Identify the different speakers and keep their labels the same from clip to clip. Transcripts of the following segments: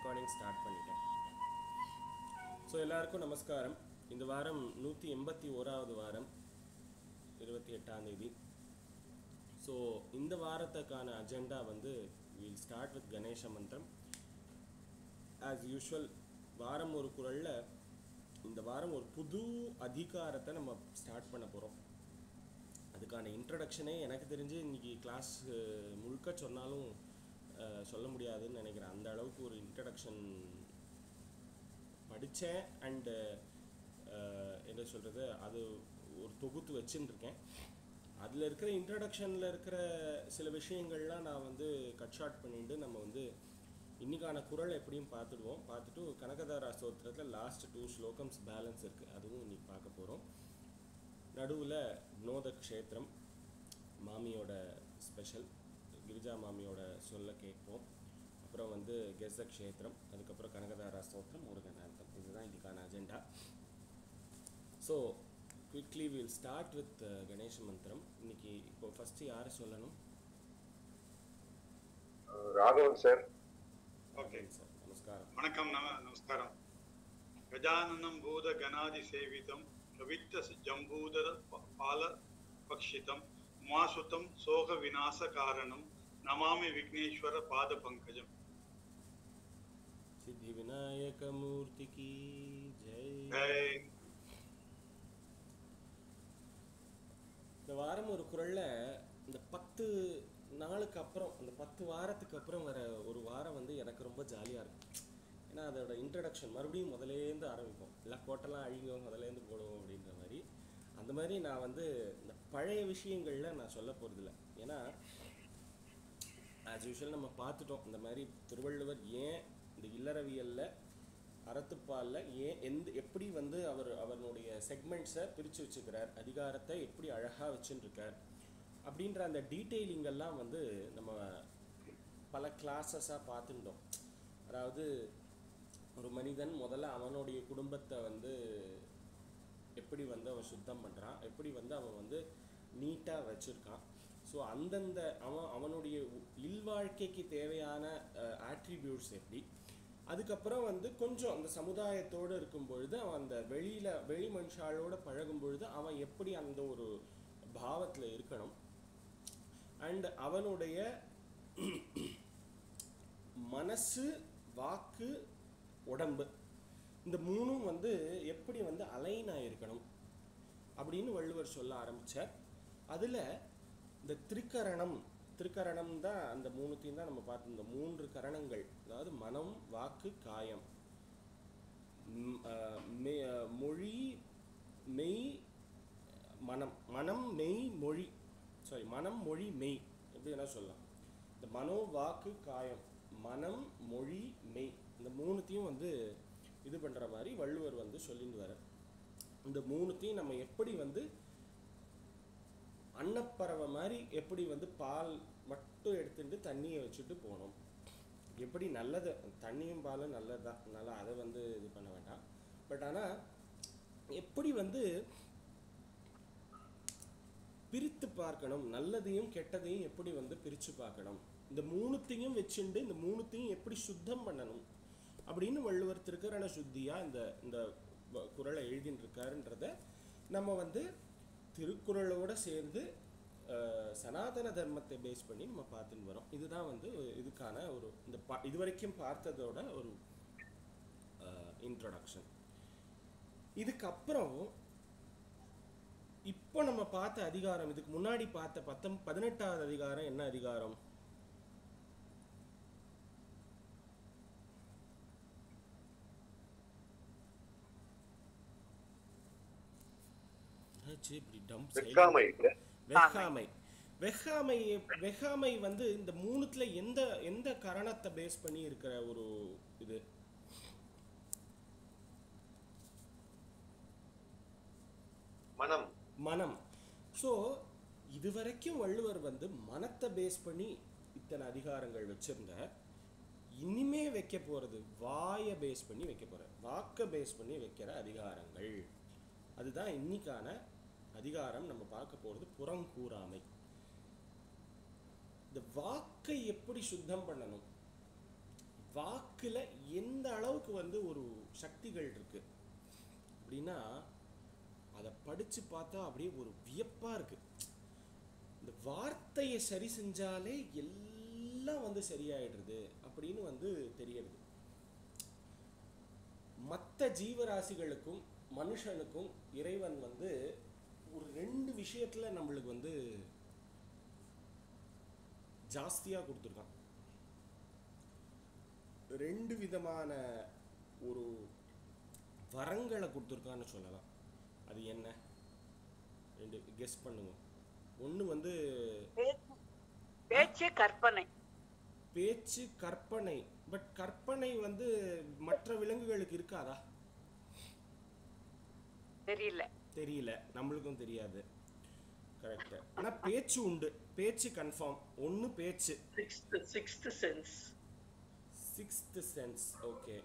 Speaker 1: Recording start பண்ணிட்டேன். So எல்லாருக்கும் நமஸ்காரம். இந்த வாரம் 181வது வாரம் 28ஆம் தேதி. ஸோ இந்த வாரத்துக்கான அஜெண்டா வந்து வில் ஸ்டார்ட் வித் கணேச மந்திரம். ஆஸ் யூஷுவல் வாரம் ஒரு குறளில் இந்த வாரம் ஒரு புது அதிகாரத்தை நம்ம ஸ்டார்ட் பண்ண போகிறோம். அதுக்கான இன்ட்ரடக்ஷனே எனக்கு தெரிஞ்சு இன்றைக்கி கிளாஸ் முழுக்க சொன்னாலும் சொல்ல முடியாதுன்னு நினைக்கிறேன். அந்த அளவுக்கு ஒரு இன்ட்ரடக்ஷன் படித்தேன் அண்டு என்ன சொல்கிறது, அது ஒரு தொகுத்து வச்சுன்னு இருக்கேன். அதில் இருக்கிற இன்ட்ரடக்ஷனில் இருக்கிற சில விஷயங்கள்லாம் நான் வந்து கட் ஷார்ட் பண்ணிட்டு நம்ம வந்து இன்றைக்கான குறள் எப்படியும் பார்த்துட்டு கனகதாரா ஸ்தோத்திரத்தில் லாஸ்ட் 2 ஸ்லோகம்ஸ் பேலன்ஸ் இருக்குது, அதுவும் இன்றைக்கி பார்க்க போகிறோம். நடுவில் வினோத க்ஷேத்திரம் மாமியோட ஸ்பெஷல், கிரிஜா மாமியோட சொல்ல கேட்போம். அப்புறம் வந்து கெஸ்ஸ க்ஷேத்திரம், அதுக்கப்புறம் கனகதாரா ஸ்தோத்திரம், முருகநாந்தம். இதுதான் இதுக்கான agenda. So quickly will start with Ganesha மந்திரம். இன்னைக்கு இப்போ ஃபர்ஸ்ட் யாரை சொல்லணும்?
Speaker 2: ராகவன் சார்.
Speaker 3: ஓகே
Speaker 1: சார், நமஸ்காரம்.
Speaker 3: வணக்கம். நமஸ்காரம். கஜானனம் பூத கணாதி சேவிதம் கவித்த ஜம்பூதர பால பக்ஷிதம் உமாசுதம் சோக விநாச காரணம் நமாமி விக்னேஸ்வர பாத பங்கஜம்.
Speaker 1: சித்தி விநாயக மூர்த்திக்கு ஜெய்.
Speaker 3: ஜெய்.
Speaker 1: இந்த வாரம் ஒரு குறளில் இந்த 10 நாளுக்கு அப்புறம், அந்த 10 வாரத்துக்கு அப்புறம் வர ஒரு வாரம் வந்து எனக்கு ரொம்ப ஜாலியாக இருக்கும். ஏன்னா அதோட இன்ட்ரடக்ஷன் மறுபடியும் முதலேருந்து ஆரம்பிப்போம். எல்லாம் கோட்டெல்லாம் அழிவோம், முதலேருந்து போடுவோம் அப்படின்ற மாதிரி. அந்த மாதிரி நான் வந்து இந்த பழைய விஷயங்களில் நான் சொல்ல போகிறதில்ல. ஏன்னா ஆஸ் யூஷுவல் நம்ம பார்த்துட்டோம் இந்த மாதிரி திருவள்ளுவர் ஏன் இந்த இல்லறவியலில் அறத்துப்பாலில் ஏன் எப்படி வந்து அவருடைய செக்மெண்ட்ஸை பிரித்து வச்சுக்கிறார், அதிகாரத்தை எப்படி அழகாக வச்சுட்டுருக்கார் அப்படின்ற அந்த டீட்டெயிலிங்கெல்லாம் வந்து நம்ம பல கிளாஸஸாக பார்த்துட்டோம். அதாவது ஒரு மனிதன் முதல்ல அவனுடைய குடும்பத்தை வந்து எப்படி வந்து அவன் சுத்தம் பண்ணுறான், எப்படி வந்து அவன் வந்து நீட்டாக வச்சுருக்கான். ஸோ அந்தந்த அவனுடைய இல்வாழ்க்கைக்கு தேவையான ஆட்ரிபியூட்ஸ் எப்படி, அதுக்கப்புறம் வந்து கொஞ்சம் அந்த சமுதாயத்தோடு இருக்கும் பொழுது அவன் அந்த வெளி மனுஷாலோடு பழகும் பொழுது அவன் எப்படி அந்த ஒரு பாவத்தில் இருக்கணும், அண்ட் அவனுடைய மனசு வாக்கு உடம்பு இந்த மூணும் வந்து எப்படி வந்து அலைனாக இருக்கணும் அப்படின்னு வள்ளுவர் சொல்ல ஆரம்பித்தார். அதில் இந்த திருக்கரணம் தான் அந்த மூணுத்தையும் தான் நம்ம பார்த்து, இந்த 3 கரணங்கள், அதாவது மனம் வாக்கு காயம், மொழி மெய் மனம் மெய் மொழி, மனம் மொழி மெய், எப்படி வேணால் சொல்லலாம். இந்த மனோ வாக்கு காயம், மனம் மொழி மெய், இந்த மூணுத்தையும் வந்து இது பண்ணுற மாதிரி வள்ளுவர் வந்து சொல்லிட்டு வர. இந்த மூணுத்தையும் நம்ம எப்படி வந்து அன்னப்பறவை மாதிரி எப்படி வந்து பால் மட்டும் எடுத்துட்டு தண்ணியை வச்சுட்டு போகணும், எப்படி நல்லது, தண்ணியும் பாலும் நல்லது தான், அதனால் அதை வந்து இது பண்ண வேண்டாம். பட் ஆனால் எப்படி வந்து பிரித்து பார்க்கணும், நல்லதையும் கெட்டதையும் எப்படி வந்து பிரித்து பார்க்கணும், இந்த மூணுத்தையும் வச்சுட்டு இந்த மூணுத்தையும் எப்படி சுத்தம் பண்ணணும் அப்படின்னு வள்ளுவர் திருக்கரண சுத்தியாக இந்த குறளை எழுதின்னு இருக்காருன்றத நம்ம வந்து திருக்குறளோடு சேர்ந்து சனாதன தர்மத்தை பேஸ் பண்ணி நம்ம பார்த்துன்னு வரோம். இதுதான் வந்து இதுக்கான ஒரு இந்த இதுவரைக்கும் பார்த்ததோட ஒரு இன்ட்ரொடக்ஷன். இதுக்கப்புறம் இப்போ நம்ம பார்த்த அதிகாரம், இதுக்கு முன்னாடி பார்த்த 18வது அதிகாரம் என்ன அதிகாரம்? வெகாமை வந்து இந்த மூணுத்துல எந்த கரணத்தை பேஸ் பண்ணி இருக்கிற ஒரு இது? மனம். ஸோ இதுவரைக்கும் வள்ளுவர் வந்து மனத்தை பேஸ் பண்ணி இத்தனை அதிகாரங்கள் வச்சிருந்த, இனிமே வைக்க போறது வாயை பேஸ் பண்ணி வைக்க போற, வாக்கை பேஸ் பண்ணி வைக்கிற அதிகாரங்கள். அதுதான் இன்னைக்கான அதிகாரம். நம்ம பார்க்க போகிறது புறங்கூறாமை. இந்த வாக்கை எப்படி சுத்தம் பண்ணணும், வாக்குல எந்த அளவுக்கு வந்து ஒரு சக்திகள் இருக்கு அப்படின்னா அதை படிச்சு பார்த்தா அப்படியே ஒரு வியப்பா இருக்கு. இந்த வார்த்தையை சரி செஞ்சாலே எல்லாம் வந்து சரியாயிடுறது அப்படின்னு வந்து தெரியறது. மற்ற ஜீவராசிகளுக்கும் மனுஷனுக்கும் இறைவன் வந்து ஒரு 2 விஷயத்துல நம்மளுக்கு வந்து ஜாஸ்தியா கொடுத்துருக்கான். 2 விதமான ஒரு வரங்களை கொடுத்துருக்கான்னு சொல்லலாம். அது என்ன? 2 கெஸ் பண்ணுங்க. ஒன்று வந்து
Speaker 2: பேச்சு கற்பனை.
Speaker 1: பேச்சு கற்பனை. பட் கற்பனை வந்து மற்ற விலங்குகளுக்கு இருக்காதா? தெரியல, நம்மளுக்கும் தெரியாது. கரெக்ட். ஆனா பேச்சு உண்டு, பேச்சு கன்ஃபார்ம். ஒன்று பேச்சு. Sixth sense. Okay,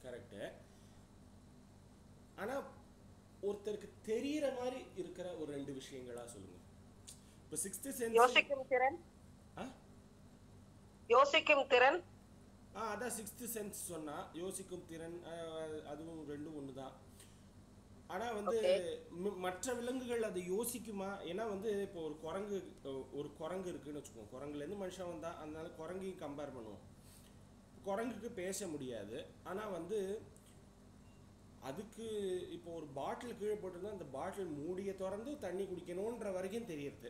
Speaker 1: correct. ஆனா ஒருத்தருக்கு தெரியற மாதிரி இருக்கிற ஒரு 2 விஷயங்களா சொல்லுங்க. இப்போ சிக்ஸ்த் சென்ஸ்
Speaker 2: யோசிக்கும் திறன்.
Speaker 1: அதான் சிக்ஸ்த் சென்ஸ் சொன்னா யோசிக்கும் திறன், அதுவும் 2 ஒன்று தான். ஆனால் வந்து மற்ற விலங்குகள் அதை யோசிக்குமா? ஏன்னா வந்து இப்போ ஒரு குரங்கு இருக்குன்னு வச்சுக்கோங்க. குரங்குலேருந்து மனுஷன் வந்தா, அதனால குரங்கையும் கம்பேர் பண்ணுவோம். குரங்குக்கு பேச முடியாது, ஆனால் வந்து அதுக்கு இப்போ ஒரு பாட்டில் கீழே போட்டிருந்தா அந்த பாட்டில் மூடியை திறந்து தண்ணி குடிக்கணுன்ற வரைக்கும் தெரியறது.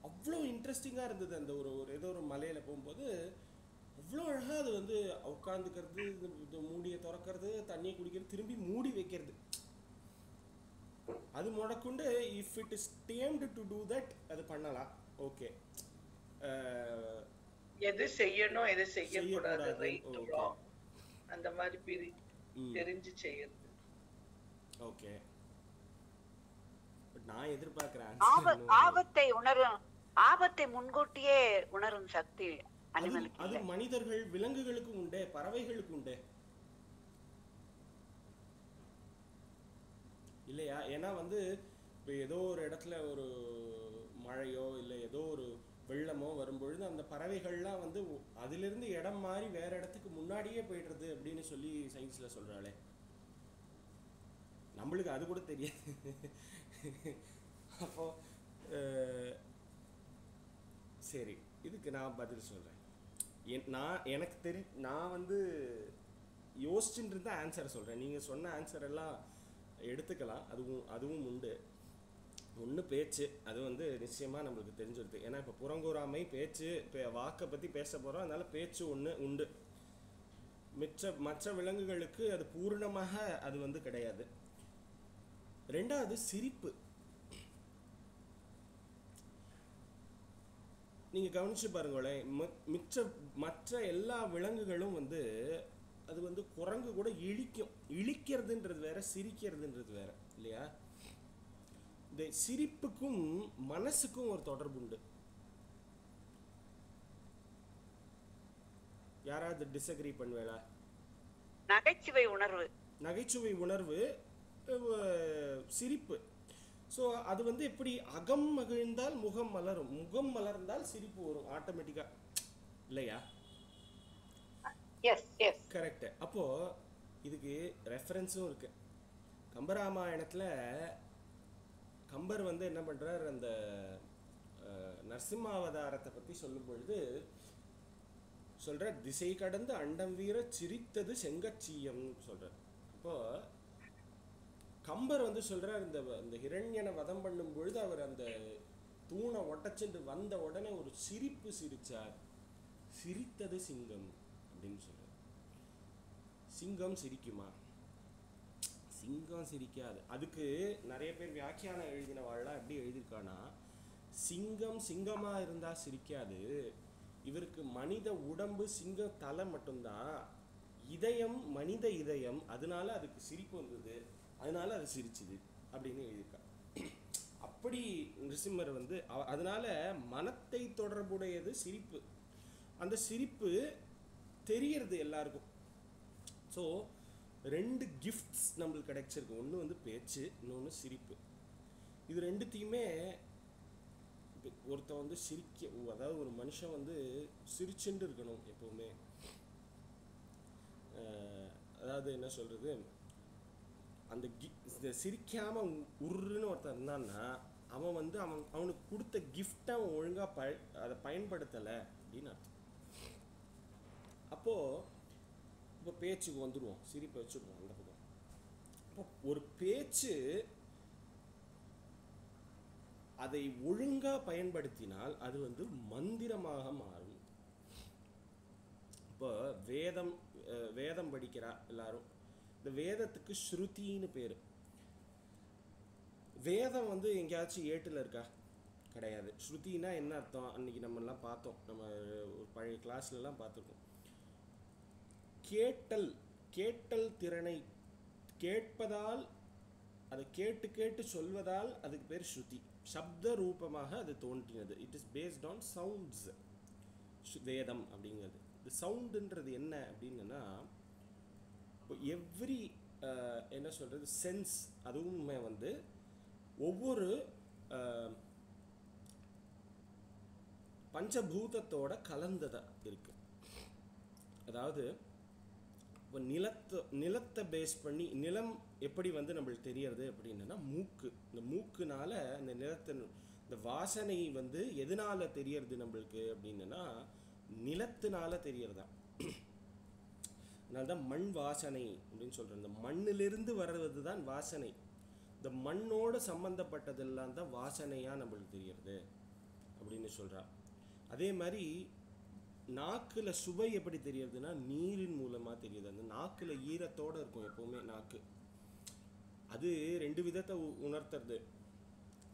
Speaker 1: அவ்வளோ இன்ட்ரெஸ்டிங்காக இருந்தது. அந்த ஏதோ ஒரு மலையில் போகும்போது அவ்வளோ அழகாக அது வந்து உட்காந்துக்கிறது, இந்த மூடியை திறக்கிறது, தண்ணியை குடிக்கிறது, திரும்பி மூடி வைக்கிறது. அது முடக்குண்டு if it is deemed to do that அது பண்ணலாம். ஓகே,
Speaker 4: எது செய்யணும் எது செய்யக்கூடாது அந்த மாதிரி தெரிஞ்சு செய்யறது.
Speaker 1: ஓகே, நான் எதிர்பார்க்கிறேன்
Speaker 2: ஆபத்தை முன்கூட்டியே உணரும் சக்தி
Speaker 1: அது மனிதர்கள் விலங்குகளுக்கு உண்டு, பறவைகளுக்கு உண்டு இல்லையா? ஏன்னா வந்து இப்போ ஏதோ ஒரு இடத்துல ஒரு மழையோ இல்லை ஏதோ ஒரு வெள்ளமோ வரும்பொழுது அந்த பறவைகள்லாம் வந்து அதிலிருந்து இடம் மாறி வேற இடத்துக்கு முன்னாடியே போயிடுறது அப்படின்னு சொல்லி சயின்ஸ்ல சொல்றாளே. நம்மளுக்கு அது கூட தெரியாது. அப்போ சரி, இதுக்கு நான் பதில் சொல்றேன். நான் வந்து யோசிச்சுட்டு இருந்த ஆன்சரை சொல்றேன். நீங்க சொன்ன ஆன்சர் எல்லாம் எடுத்துக்கலாம், அதுவும் உண்டு. ஒன்று பேச்சு, அது வந்து நிச்சயமா நம்மளுக்கு தெரிஞ்சிருக்கு. ஏன்னா இப்போ புறங்கூறாமை பேச்சு, இப்போ வாக்கை பற்றி பேச போகிறோம், அதனால பேச்சு ஒன்று உண்டு. மற்ற விலங்குகளுக்கு அது பூர்ணமாக அது வந்து கிடையாது. 2வது சிரிப்பு. நீங்கள் கவனிச்சு பாருங்களேன், மற்ற எல்லா விலங்குகளும் வந்து அது வந்து குரங்கு கூட இழிக்கிறதுன்றது வேற, சிரிக்கிறதுன்றது வேற இல்லையா? இந்த சிரிப்புக்கும் மனசுக்கும் ஒரு தொடர்பு உண்டு. யாராவது டிஸ்அக்ரி பண்ணுவேளா? நகைச்சுவை உணர்வு, சிரிப்பு. ஸோ அது வந்து எப்படி அகம் மகிழ்ந்தால் முகம் மலரும், முகம் மலர்ந்தால் சிரிப்பு வரும் ஆட்டோமேட்டிக்கா இல்லையா? கரெக்ட். அப்போ இதுக்கு ரெஃபரன்ஸும் இருக்கு. கம்பராமாயணத்துல கம்பர் வந்து என்ன பண்றார், அந்த நரசிம்மாவதாரத்தை பத்தி சொல்லும் பொழுது சொல்ற, திசை கடந்து அண்டம் வீர சிரித்தது செங்கச்சீயம் சொல்றார். அப்போ கம்பர் வந்து சொல்றார், இந்த ஹிரண்யனை வதம் பண்ணும் பொழுது அவர் அந்த தூணை ஒட்டச்சுட்டு வந்த உடனே ஒரு சிரிப்பு சிரிச்சார், சிரித்தது சிங்கம் அப்படின்னு சொல்றார். சிங்கம் சிரிக்குமா? சிங்கம் சிரிக்காது. அதுக்கு நிறைய பேர் வியாக்கியானம் எழுதினவாள்லாம் எப்படி எழுதியிருக்கானா, சிங்கம் சிங்கமா இருந்தா சிரிக்காது, இவருக்கு மனித உடம்பு சிங்க தலை மட்டும்தான், இதயம் மனித இதயம், அதனால அதுக்கு சிரிப்பு வந்தது, அதனால அது சிரிச்சுது அப்படின்னு எழுதியிருக்கா. அப்படி நிருசிம்மர் வந்து அதனால மனத்தை தொடர்புடையது சிரிப்பு. அந்த சிரிப்பு தெரியறது எல்லாருக்கும். ஸோ 2 கிஃப்ட்ஸ் நம்மளுக்கு கிடைச்சிருக்கு. ஒன்று வந்து பேச்சு, இன்னொன்று சிரிப்பு. இது 2த்தையுமே ஒருத்தன் வந்து அதாவது ஒரு மனுஷன் வந்து சிரிச்சுட்டு இருக்கணும் எப்பவுமே. அதாவது என்ன சொல்றது, அந்த சிரிக்காம உருன்னு ஒருத்தன் இருந்தான்னா அவன் வந்து அவனுக்கு கொடுத்த கிஃப்டை அவன் ஒழுங்கா அதை பயன்படுத்தலை அப்படின்னு அர்த்தம். அப்போ இப்போ பேச்சுக்கு வந்துடுவோம், சிரிப்பை வச்சுடுவோம் அந்த பக்கம். அப்போ ஒரு பேச்சு அதை ஒழுங்கா பயன்படுத்தினால் அது வந்து மந்திரமாக மாறும். இப்போ வேதம் படிக்கிறா எல்லாரும். இந்த வேதத்துக்கு ஸ்ருதின்னு பேரு. வேதம் வந்து எங்கேயாச்சும் ஏட்டுல இருக்கா? கிடையாது. ஸ்ருதினா என்ன அர்த்தம்? அன்னைக்கு நம்ம எல்லாம் பார்த்தோம், நம்ம ஒரு பழைய கிளாஸ்ல எல்லாம் பார்த்துருக்கோம். கேட்டல் திறனை, கேட்பதால், அதை கேட்டு கேட்டு சொல்வதால் அதுக்கு பேர் ஸ்ருதி. சப்த ரூபமாக அது தோன்றினது. It is based on sounds. வேதம் அப்படிங்கிறது இந்த சவுண்டுன்றது என்ன அப்படின்னா, இப்போ எவ்ரி என்ன சொல்கிறது சென்ஸ், அதுவுமே வந்து ஒவ்வொரு பஞ்சபூதத்தோட கலந்ததாக இருக்கு. அதாவது இப்போ நிலத்தை பேஸ் பண்ணி, நிலம் எப்படி வந்து நம்மளுக்கு தெரியறது அப்படின்னா மூக்கு. இந்த மூக்குனால இந்த இந்த வாசனை வந்து எதனால தெரியறது நம்மளுக்கு அப்படின்னா நிலத்தினால தெரியறதா. அதனால்தான் மண் வாசனை அப்படின்னு சொல்றேன். இந்த மண்ணிலிருந்து வர்றது தான் வாசனை. இந்த மண்ணோட சம்பந்தப்பட்டதெல்லாம் தான் வாசனையா நம்மளுக்கு தெரியறது அப்படின்னு சொல்றா. அதே மாதிரி நாக்குல சுவை எப்படி தெரியறதுன்னா நீரின் மூலமா தெரியுது. அந்த நாக்குல ஈரத்தோட இருக்கும் எப்பவுமே நாக்கு. அது ரெண்டு விதத்தை உணர்த்துறது.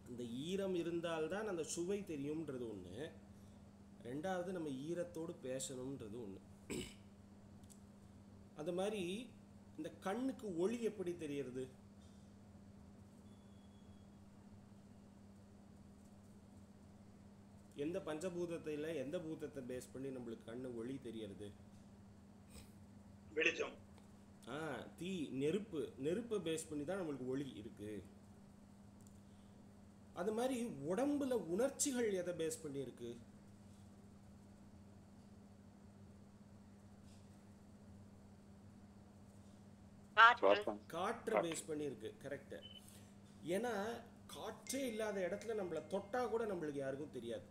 Speaker 1: அந்த ஈரம் இருந்தால்தான் அந்த சுவை தெரியும்ன்றது ஒண்ணு. ரெண்டாவது நம்ம ஈரத்தோடு பேசணும்ன்றது ஒண்ணு. அந்த மாதிரி இந்த கண்ணுக்கு ஒளி எப்படி தெரியறது? எந்த பஞ்சபூதத்தையில எந்த பூதத்தை பேஸ் பண்ணி நம்மளுக்கு கண்ணு ஒளி தெரியறது?
Speaker 3: வெளிச்சம்.
Speaker 1: தீ, நெருப்பை பேஸ் பண்ணி தான் நம்மளுக்கு ஒளி இருக்கு. அது மாதிரி உடம்புல உணர்ச்சிகள் எதை பேஸ் பண்ணி இருக்கு? காற்றை பேஸ் பண்ணி இருக்கு. கரெக்ட். ஏன்னா காற்றே இல்லாத இடத்துல நம்மள தொட்டா கூட நம்மளுக்கு யாருக்கும் தெரியாது.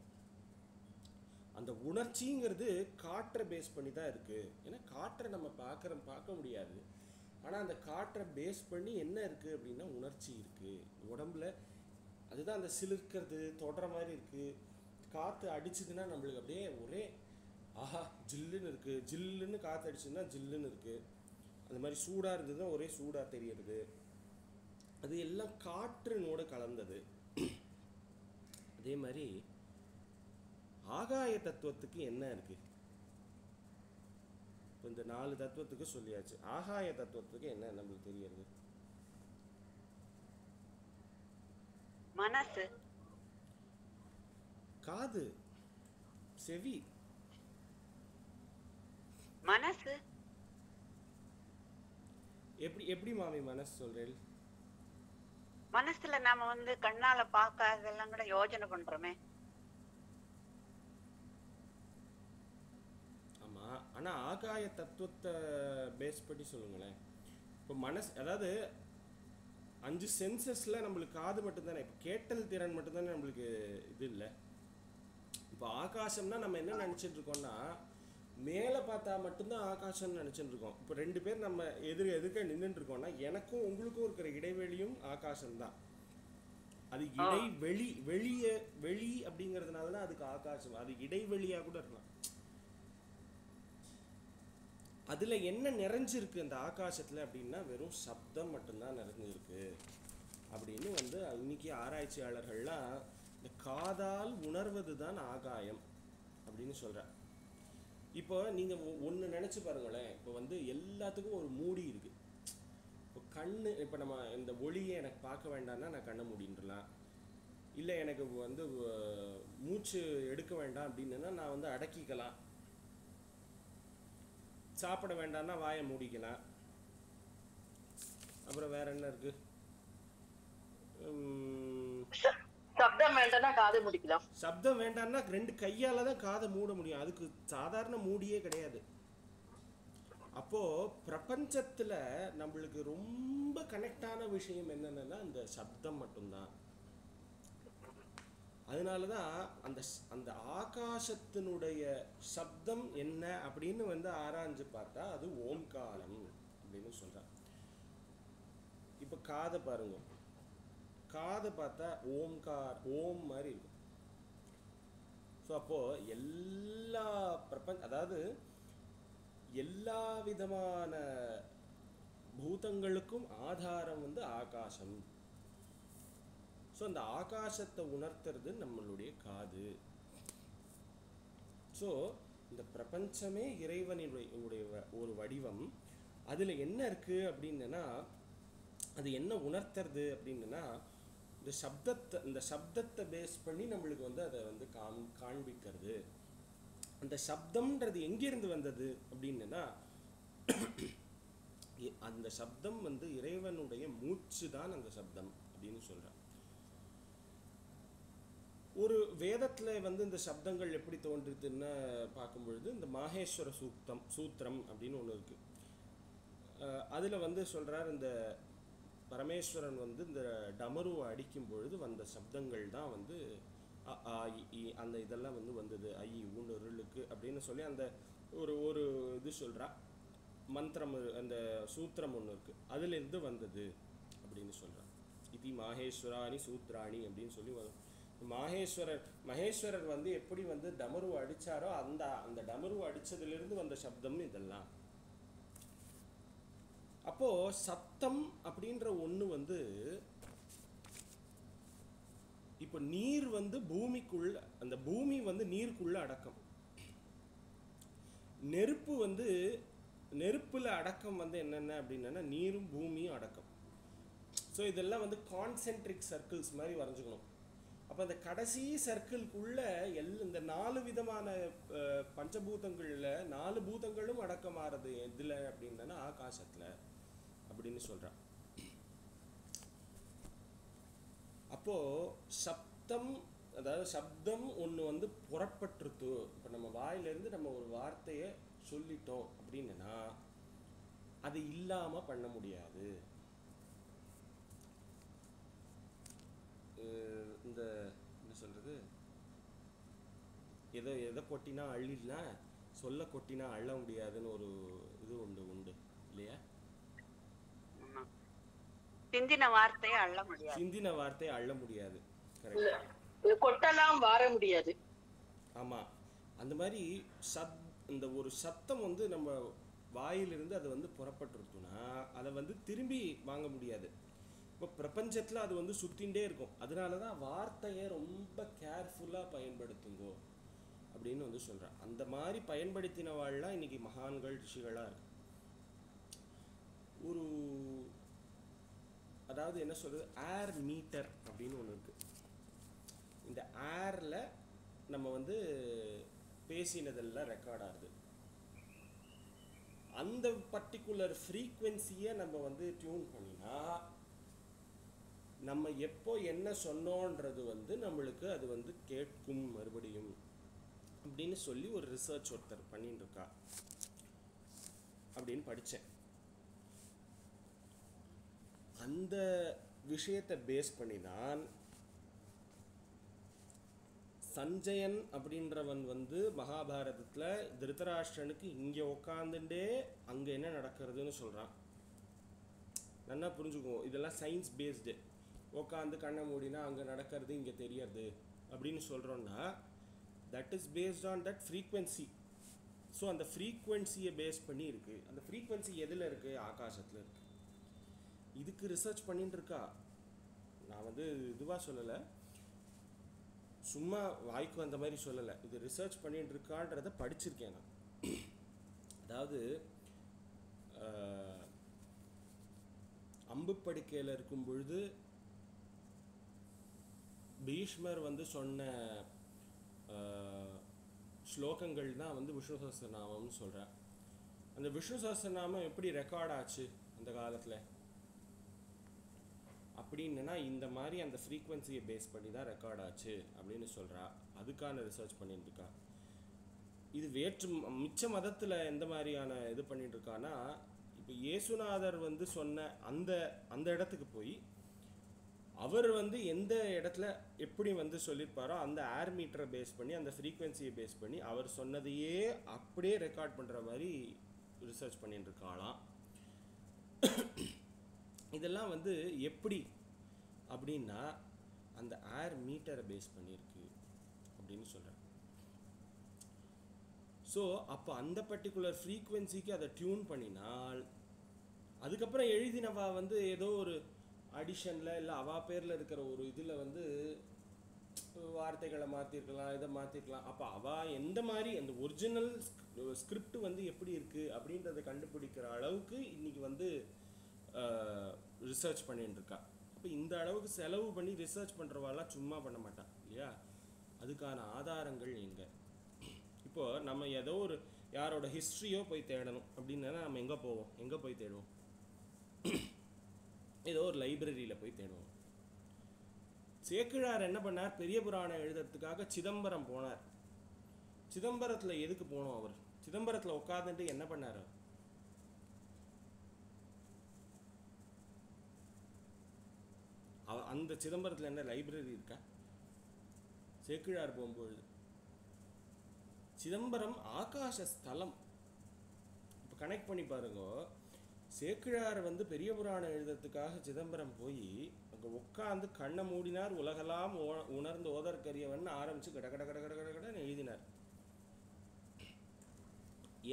Speaker 1: அந்த உணர்ச்சிங்கிறது காற்றை பேஸ் பண்ணி தான் இருக்கு. ஏன்னா காற்றை நம்ம பார்க்க முடியாது. ஆனா அந்த காற்றை பேஸ் பண்ணி என்ன இருக்கு அப்படின்னா உணர்ச்சி இருக்கு உடம்புல. அதுதான் அந்த சிலிர்க்கிறது, தொடர மாதிரி இருக்கு. காற்று அடிச்சுதுன்னா நம்மளுக்கு அப்படியே ஒரே ஆஹா ஜில்லுன்னு இருக்கு. ஜில்லுன்னு காற்று அடிச்சுதுன்னா ஜில்லுன்னு இருக்கு. அந்த மாதிரி சூடா இருந்ததுன்னா ஒரே சூடா தெரியறது. அது எல்லாம் காற்றினோட கலந்தது. அதே மாதிரி ஆகாய தத்துவத்துக்கு என்ன இருக்கு? இந்த 4 தத்துவத்துக்கு சொல்லியாச்சு. ஆகாய தத்துவத்துக்கு என்ன நம்மளுக்கு தெரியறது?
Speaker 2: மனசு,
Speaker 1: காது, செவி.
Speaker 2: மனசு
Speaker 1: எப்படி மாமி மனசு சொல்றேன்?
Speaker 2: மனசுல நாம வந்து கண்ணால பார்க்காதெல்லாம் கூட யோசனை பண்றோமே.
Speaker 1: ஆமா, ஆனா ஆகாய தத்துவத்தை பேஸ் பண்ணி சொல்லுங்களேன். இப்போ மனசு, அதாவது 5 சென்சஸ்ல நம்மளுக்கு காது மட்டும்தானே, இப்போ கேட்டல் திறன் மட்டும்தானே நம்மளுக்கு இது இல்லை. இப்போ ஆகாசம்னா நம்ம என்ன நினைச்சிட்டு இருக்கோம்னா மேலே பார்த்தா மட்டும்தான் ஆகாசம்னு நினைச்சிட்டு இருக்கோம். இப்போ 2 பேர் நம்ம எதிர்க்க நின்றுட்டு இருக்கோம்னா எனக்கும் உங்களுக்கும் இருக்கிற இடைவெளியும் ஆகாசம்தான். அது வெளி அப்படிங்கிறதுனால தான் அதுக்கு ஆகாசம். அது இடைவெளியா கூட இருக்கலாம். அதுல என்ன நிறைஞ்சிருக்கு அந்த ஆகாசத்துல அப்படின்னா வெறும் சப்தம் மட்டும்தான் நிறைஞ்சிருக்கு அப்படின்னு வந்து இன்னைக்கு ஆராய்ச்சியாளர்கள்லாம் இந்த காதால் உணர்வது தான் ஆகாயம் அப்படின்னு சொல்ற. இப்போ நீங்க ஒண்ணு நினைச்சு பாருங்களேன். இப்போ வந்து எல்லாத்துக்கும் ஒரு மூடி இருக்கு. இப்போ கண்ணு, இப்போ நம்ம இந்த ஒளியை எனக்கு பார்க்க வேண்டாம்னா நான் கண்ணை மூடின்றலாம். இல்லை எனக்கு வந்து மூச்சு எடுக்க வேண்டாம் அப்படின்னா நான் வந்து அடக்கிக்கலாம். சாப்பிட வேண்டாம்னா வாயை மூடிக்கலாம். அப்புறம் வேற என்ன இருக்கு?
Speaker 4: சப்தம் வேண்டாம்னா காதை முடிக்கலாம்.
Speaker 1: சப்தம் வேண்டாம்னா 2 கையால தான் காதை மூட முடியும். அதுக்கு சாதாரண மூடியே கிடையாது. அப்போ பிரபஞ்சத்துல நம்மளுக்கு ரொம்ப கனெக்டான விஷயம் என்னன்னா இந்த சப்தம் மட்டும்தான். அதனாலதான் அந்த ஆகாசத்தினுடைய சப்தம் என்ன அப்படின்னு வந்து ஆராய்ஞ்சு பார்த்தா அது ஓம்காரம் அப்படின்னு சொல்றாங்க. இப்ப காதை பாருங்க, காதை பார்த்தா ஓம்கார் ஓம் மாதிரி இருக்கும். ஸோ அப்போ எல்லா அதாவது எல்லா விதமான பூதங்களுக்கும் ஆதாரம் வந்து ஆகாசம். ஸோ அந்த ஆகாசத்தை உணர்த்துறது நம்மளுடைய காது. ஸோ இந்த பிரபஞ்சமே இறைவனுடைய ஒரு வடிவம். அதில் என்ன இருக்கு அப்படின்னா அது என்ன உணர்த்துறது அப்படின்னா இந்த சப்தத்தை பேஸ் பண்ணி நம்மளுக்கு வந்து அதை வந்து காண்பிக்கிறது. அந்த சப்தம்ன்றது எங்கிருந்து வந்தது அப்படின்னா அந்த சப்தம் வந்து இறைவனுடைய மூச்சு தான் அந்த சப்தம் அப்படின்னு சொல்றான். ஒரு வேதத்துல வந்து இந்த சப்தங்கள் எப்படி தோன்றுதுன்னு பார்க்கும் பொழுது இந்த மாஹேஸ்வர சூத்திரம் அப்படின்னு ஒன்று இருக்கு. அதுல வந்து சொல்றார், இந்த பரமேஸ்வரன் வந்து இந்த டமருவை அடிக்கும் பொழுது வந்த சப்தங்கள் தான் வந்து அந்த இதெல்லாம் வந்து வந்தது ஐ ஊண்டுருக்கு அப்படின்னு சொல்லி அந்த ஒரு இது சொல்றா மந்திரம், அந்த சூத்திரம் ஒன்று இருக்கு, அதுல இருந்து வந்தது அப்படின்னு சொல்றான். இது மாஹேஸ்வராணி சூத்ராணி அப்படின்னு சொல்லி மகேஸ்வரர் வந்து எப்படி வந்து டமருவை அடிச்சாரோ அந்த டமருவை அடிச்சதுல இருந்து வந்த சப்தம் இதெல்லாம். அப்போ சத்தம் அப்படின்ற ஒண்ணு வந்து இப்ப நீர் வந்து பூமிக்குள்ள, அந்த பூமி வந்து நீருக்குள்ள அடக்கம். நெருப்பு வந்து நெருப்புல அடக்கம் வந்து என்னென்ன அப்படின்னா நீரும் பூமியும் அடக்கம். ஸோ இதெல்லாம் வந்து கான்சென்ட்ரிக் சர்க்கிள்ஸ் மாதிரி வரைஞ்சுக்கணும். அப்போ அந்த கடைசி சர்க்கிள்குள்ள இந்த 4 விதமான பஞ்சபூதங்கள்ல 4 பூதங்களும் அடக்கமாறது எதுல அப்படின்னா ஆகாசத்துல அப்படின்னு சொல்றான். அப்போ சப்தம், அதாவது சப்தம் ஒன்று வந்து புறப்பட்டுருத்து. இப்போ நம்ம வாயிலிருந்து நம்ம ஒரு வார்த்தையை சொல்லிட்டோம் அப்படின்னா அது இல்லாம பண்ண முடியாது. இந்த என்ன சொல்றது, எதை கொட்டினா அள்ளிடலாம், சொல்ல கொட்டினா அள்ள முடியாதுன்னு ஒரு இது உண்டு இல்லையா?
Speaker 2: சிந்தின வார்த்தையை அள்ள முடியாது.
Speaker 1: சிந்தின வார்த்தையை அள்ள முடியாது.
Speaker 4: கொட்டலாம் வார முடியாது.
Speaker 1: ஆமா, அந்த மாதிரி இந்த ஒரு சத்தம் வந்து நம்ம வாயிலிருந்து அது வந்து புறப்பட்டுருச்சுன்னா அதை வந்து திரும்பி வாங்க முடியாது. இப்போ பிரபஞ்சத்துல அது வந்து சுத்தின்ண்டே இருக்கும். அதனாலதான் வார்த்தையை ரொம்ப கேர்ஃபுல்லா பயன்படுத்துங்கோ அப்படின்னு வந்து சொல்றான். அந்த மாதிரி பயன்படுத்தினவாள்லாம் இன்னைக்கு மகான்கள் ரிஷிகளா இருக்கு. ஒரு அதாவது என்ன சொல்றது, ஏர் மீட்டர் அப்படின்னு ஒன்று இருக்கு. இந்த ஏர்ல நம்ம வந்து பேசினதெல்லாம் ரெக்கார்ட் ஆகுது. அந்த பர்டிகுலர் ஃப்ரீக்வன்சியை நம்ம வந்து டியூன் பண்ணினா நம்ம எப்போ என்ன சொன்னோன்றது வந்து நம்மளுக்கு அது வந்து கேட்கும் மறுபடியும் அப்படின்னு சொல்லி ஒரு ரிசர்ச் ஒருத்தர் பண்ணிட்டு இருக்கா அப்படின்னு படித்தேன். அந்த விஷயத்தை பேஸ் பண்ணி தான் சஞ்சயன் அப்படின்றவன் வந்து மகாபாரதத்துல திருதராஷ்டிரனுக்கு இங்க உட்காந்துட்டே அங்க என்ன நடக்கிறதுன்னு சொல்றான். நல்லா புரிஞ்சுக்குவோம், இதெல்லாம் சயின்ஸ் பேஸ்டு. உட்காந்து கண்ணை மூடினா அங்க நடக்கிறது இங்க தெரியறது அப்படின்னு சொல்றோம்னா that is based on that frequency. So அந்த ஃப்ரீக்வன்சியை பேஸ் பண்ணி இருக்கு. அந்த ஃப்ரீக்வன்சி எதுல இருக்கு? ஆகாசத்துல இருக்கு. இதுக்கு ரிசர்ச் பண்ணிட்டு இருக்கா. நான் வந்து இதுவா சொல்லலை, சும்மா வாய்க்கு அந்த மாதிரி சொல்லலை. இது ரிசர்ச் பண்ணிட்டு இருக்கான்றத படிச்சிருக்கேன் நான். அதாவது அம்பு படுக்கையில் இருக்கும் பொழுது பீஷ்மர் வந்து சொன்ன ஸ்லோகங்கள் தான் வந்து விஷ்ணு சஹஸ்ரநாமம்னு சொல்கிறேன். அந்த விஷ்ணு சஹஸ்ரநாமம் எப்படி ரெக்கார்ட் ஆச்சு அந்த காலத்தில்? அப்படின்னா இந்த மாதிரி அந்த ஃப்ரீக்வன்சியை பேஸ் பண்ணி தான் ரெக்கார்ட் ஆச்சு அப்படின்னு சொல்கிறா. அதுக்கான ரிசர்ச் பண்ணிட்டு இருக்கா. இது மிச்ச மதத்தில் எந்த மாதிரியான இது பண்ணிட்டு இருக்கான்னா, இப்போ இயேசுநாதர் வந்து சொன்ன அந்த அந்த இடத்துக்கு போய் அவர் வந்து எந்த இடத்துல எப்படி வந்து சொல்லியிருப்பாரோ அந்த ஏர் மீட்டரை பேஸ் பண்ணி அந்த ஃப்ரீக்வன்சியை பேஸ் பண்ணி அவர் சொன்னதையே அப்படியே ரெக்கார்ட் பண்ணுற மாதிரி ரிசர்ச் பண்ணிட்டு இருக்காளாம். இதெல்லாம் வந்து எப்படி அப்படின்னா அந்த ஏர் மீட்டரை பேஸ் பண்ணியிருக்கு அப்படின்னு சொல்கிறேன். ஸோ அப்போ அந்த பர்டிகுலர் ஃப்ரீக்வன்சிக்கு அதை டியூன் பண்ணினால் அதுக்கப்புறம் எழுதினவா வந்து ஏதோ ஒரு அடிஷனில் இல்லை அவா பேரில் இருக்கிற ஒரு இதில் வந்து வார்த்தைகளை மாற்றிருக்கலாம், இதை மாற்றிருக்கலாம். அப்போ அவள் எந்த மாதிரி அந்த ஒரிஜினல் ஸ்கிரிப்ட் வந்து எப்படி இருக்குது அப்படின்றத கண்டுபிடிக்கிற அளவுக்கு இன்றைக்கி வந்து ரிசர்ச் பண்ணிட்டு இருக்கா. அப்போ இந்த அளவுக்கு செலவு பண்ணி ரிசர்ச் பண்ணுறவாலாம் சும்மா பண்ண மாட்டான் இல்லையா? அதுக்கான ஆதாரங்கள் எங்கே? இப்போது நம்ம ஏதோ ஒரு யாரோட ஹிஸ்ட்ரியோ போய் தேடணும் அப்படின்னா நம்ம எங்கே போய் தேடுவோம்? ஏதோ ஒரு லைப்ரரியில் போய் தேடுவோம். சேக்கிழார் என்ன பண்ணார்? பெரிய புராணம் எழுதுறதுக்காக சிதம்பரம் போனார். சிதம்பரத்தில் எதுக்கு போனோம்? அவர் சிதம்பரத்தில் உட்காந்துட்டு என்ன பண்ணார்? அந்த சிதம்பரத்தில் என்ன லைப்ரரி இருக்கா? சேக்கிழார் போகும்பொழுது சிதம்பரம் ஆகாச ஸ்தலம். இப்போ கனெக்ட் பண்ணி பாருங்க. சேக்கிழார் வந்து பெரிய புராணம் எழுதுறதுக்காக சிதம்பரம் போய் அங்கே உட்காந்து கண்ணை மூடினார். உலகெல்லாம் உணர்ந்து ஓதற்கரியவன் ஆரம்பித்து கட கட கட கட கட கடன்னு எழுதினார்.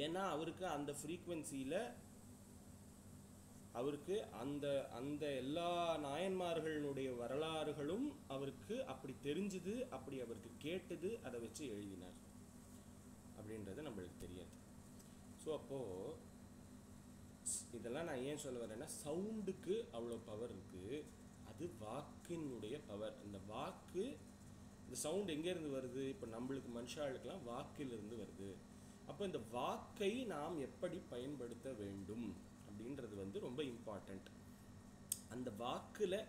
Speaker 1: ஏன்னா அவருக்கு அந்த ஃப்ரீக்வன்சியில் அவருக்கு அந்த அந்த எல்லா நாயன்மார்களுடைய வரலாறுகளும் அவருக்கு அப்படி தெரிஞ்சுது, அப்படி அவருக்கு கேட்டது, அதை வச்சு எழுதினார் அப்படின்றது நம்மளுக்கு தெரியாது. ஸோ அப்போது இதெல்லாம் நான் ஏன் சொல்ல வரேன்னா, சவுண்டுக்கு அவ்வளோ பவர் இருக்குது. அது வாக்கினுடைய பவர். அந்த வாக்கு, இந்த சவுண்ட் எங்கேருந்து வருது? இப்போ நம்மளுக்கு மனுஷாளுக்கெல்லாம் வாக்கிலிருந்து வருது. அப்போ இந்த வாக்கை நாம் எப்படி பயன்படுத்த வேண்டும் அப்படின்றது வந்து ரொம்ப இம்பார்ட்டண்ட். அந்த வாக்கில்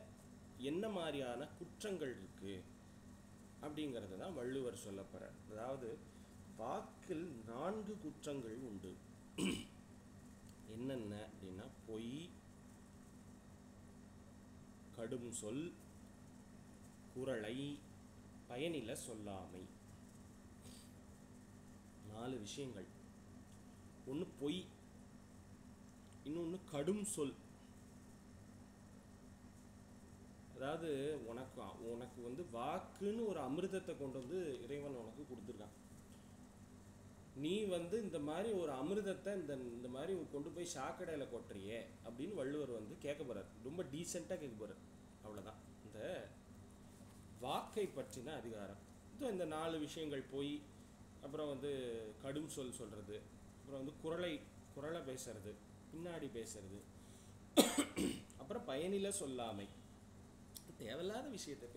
Speaker 1: என்ன மாதிரியான குற்றங்கள் இருக்குது அப்படிங்கிறத தான் வள்ளுவர் சொல்ல போகிறார். அதாவது வாக்கில் 4 குற்றங்கள் உண்டு. என்னென்ன அப்படின்னா பொய், கடும் சொல், குறளை, பயனில சொல்லாமை. 4 விஷயங்கள். ஒன்று பொய், இன்னொன்று கடும் சொல். அதாவது உனக்கு வந்து வாக்குன்னு ஒரு அமிர்தத்தை கொண்டு வந்து இறைவன் உனக்கு கொடுத்துருக்கான். நீ வந்து இந்த மாதிரி ஒரு அமிர்தத்தை இந்த மாதிரி கொண்டு போய் சாக்கடையில் கொட்டுறியே அப்படின்னு வள்ளுவர் வந்து கேட்க போகிறார். ரொம்ப டீசெண்டாக கேட்க போகிறார். அவ்வளோதான் இந்த வாக்கை பற்றின அதிகாரம். இந்த 4 விஷயங்கள் போய், அப்புறம் வந்து கடும் சொல் சொல்கிறது, அப்புறம் வந்து குரலை பேசுறது, பின்னாடி பேசுறது, அப்புறம் பயனில சொல்லாமை. தேவையில்லாத விஷயத்தை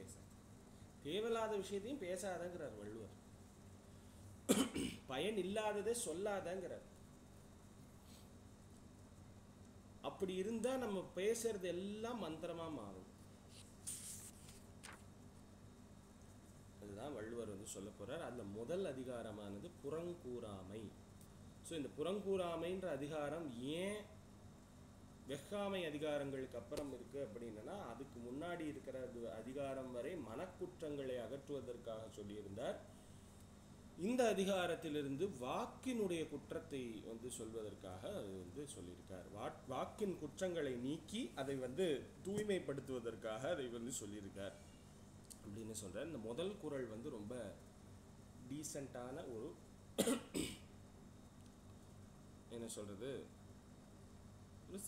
Speaker 1: தேவையில்லாத விஷயத்தையும் பேசாதங்கிறார் வள்ளுவர். பயன் இல்லாததை சொல்லாதங்கிறார். அப்படி இருந்தா நம்ம பேசுறது எல்லாம் மந்திரமா மாறும். அதுதான் வள்ளுவர் வந்து சொல்ல போறார். அந்த முதல் அதிகாரமானது புறங்கூறாமை. ஸோ இந்த புறங்கூறாமைன்ற அதிகாரம் ஏன் வெக்காமை அதிகாரங்களுக்கு அப்புறம் இருக்கு அப்படின்னா, அதுக்கு முன்னாடி இருக்கிற அதிகாரம் வரை மனக்குற்றங்களை அகற்றுவதற்காக சொல்லியிருந்தார். இந்த அதிகாரத்திலிருந்து வாக்கினுடைய குற்றத்தை வந்து சொல்வதற்காக அது வந்து சொல்லியிருக்கார். வாக்கின் குற்றங்களை நீக்கி அதை வந்து தூய்மைப்படுத்துவதற்காக அதை வந்து சொல்லியிருக்கார் அப்படின்னு சொல்கிறார். இந்த முதல் குறள் வந்து ரொம்ப டீசெண்டான ஒரு என்ன சொல்கிறது, ஒரு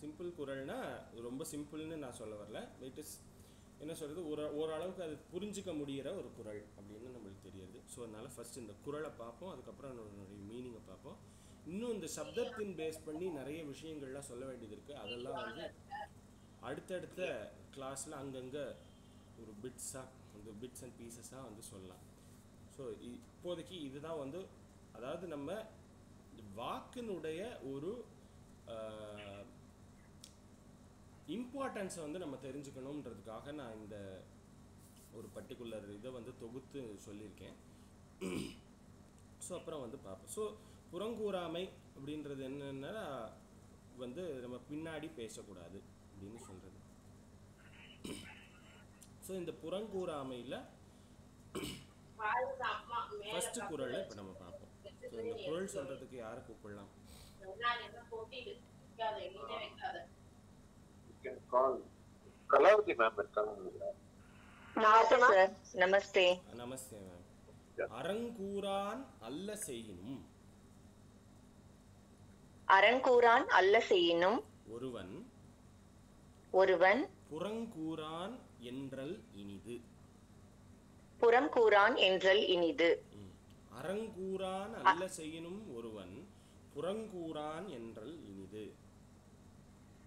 Speaker 1: சிம்பிள் குறள்னா ரொம்ப சிம்பிள்னு நான் சொல்ல வரல. இட் இஸ் என்ன சொல்கிறது, ஓரளவுக்கு அது புரிஞ்சிக்க முடிகிற ஒரு குறள் அப்படின்னு நம்மளுக்கு தெரியுது. ஸோ அதனால் ஃபஸ்ட் இந்த குறளை பார்ப்போம், அதுக்கப்புறம் அதனுடைய மீனிங்கை பார்ப்போம். இன்னும் இந்த சப்தத்தின் பேஸ் பண்ணி நிறைய விஷயங்கள்லாம் சொல்ல வேண்டியது இருக்குது. அதெல்லாம் வந்து அடுத்தடுத்த கிளாஸில் அங்கங்கே ஒரு பிட்ஸ் அண்ட் பீசஸாக வந்து சொல்லலாம். ஸோ இப்போதைக்கு இதுதான் வந்து, அதாவது நம்ம வாக்கினுடைய ஒரு இம்பார்ட்டன்ஸை வந்து நம்ம தெரிஞ்சுக்கணுன்றதுக்காக நான் இந்த ஒரு பர்டிகுலர் இதை வந்து தொகுத்து சொல்லியிருக்கேன். ஸோ அப்புறம் வந்து பார்ப்போம். ஸோ புறங்கூறாமை அப்படின்றது என்னென்னா வந்து நம்ம பின்னாடி பேசக்கூடாது அப்படின்னு சொல்கிறது. ஸோ இந்த புறங்கூறாமையில் ஃபஸ்ட்டு குறளை இப்போ நம்ம பார்ப்போம். ஸோ இந்த குறள் சொல்கிறதுக்கு யாரை கூப்பிடலாம்?
Speaker 5: கலாவதி மேம் இருக்காங்க.
Speaker 4: நமஸ்தே.
Speaker 1: நமஸ்தே மேம். அறங்கூறான் அல்ல செய்யினும்.
Speaker 4: அறங்கூறான் அல்ல செய்யினும்
Speaker 1: ஒருவன்
Speaker 4: ஒருவன்
Speaker 1: புறங்கூறான் என்றல் இனிது.
Speaker 4: புறங்கூறான் என்றல் இனிது.
Speaker 1: அறங்கூறான் அல்ல செய்யினும் ஒருவன் புறங்கூறான் என்றல் இனிது.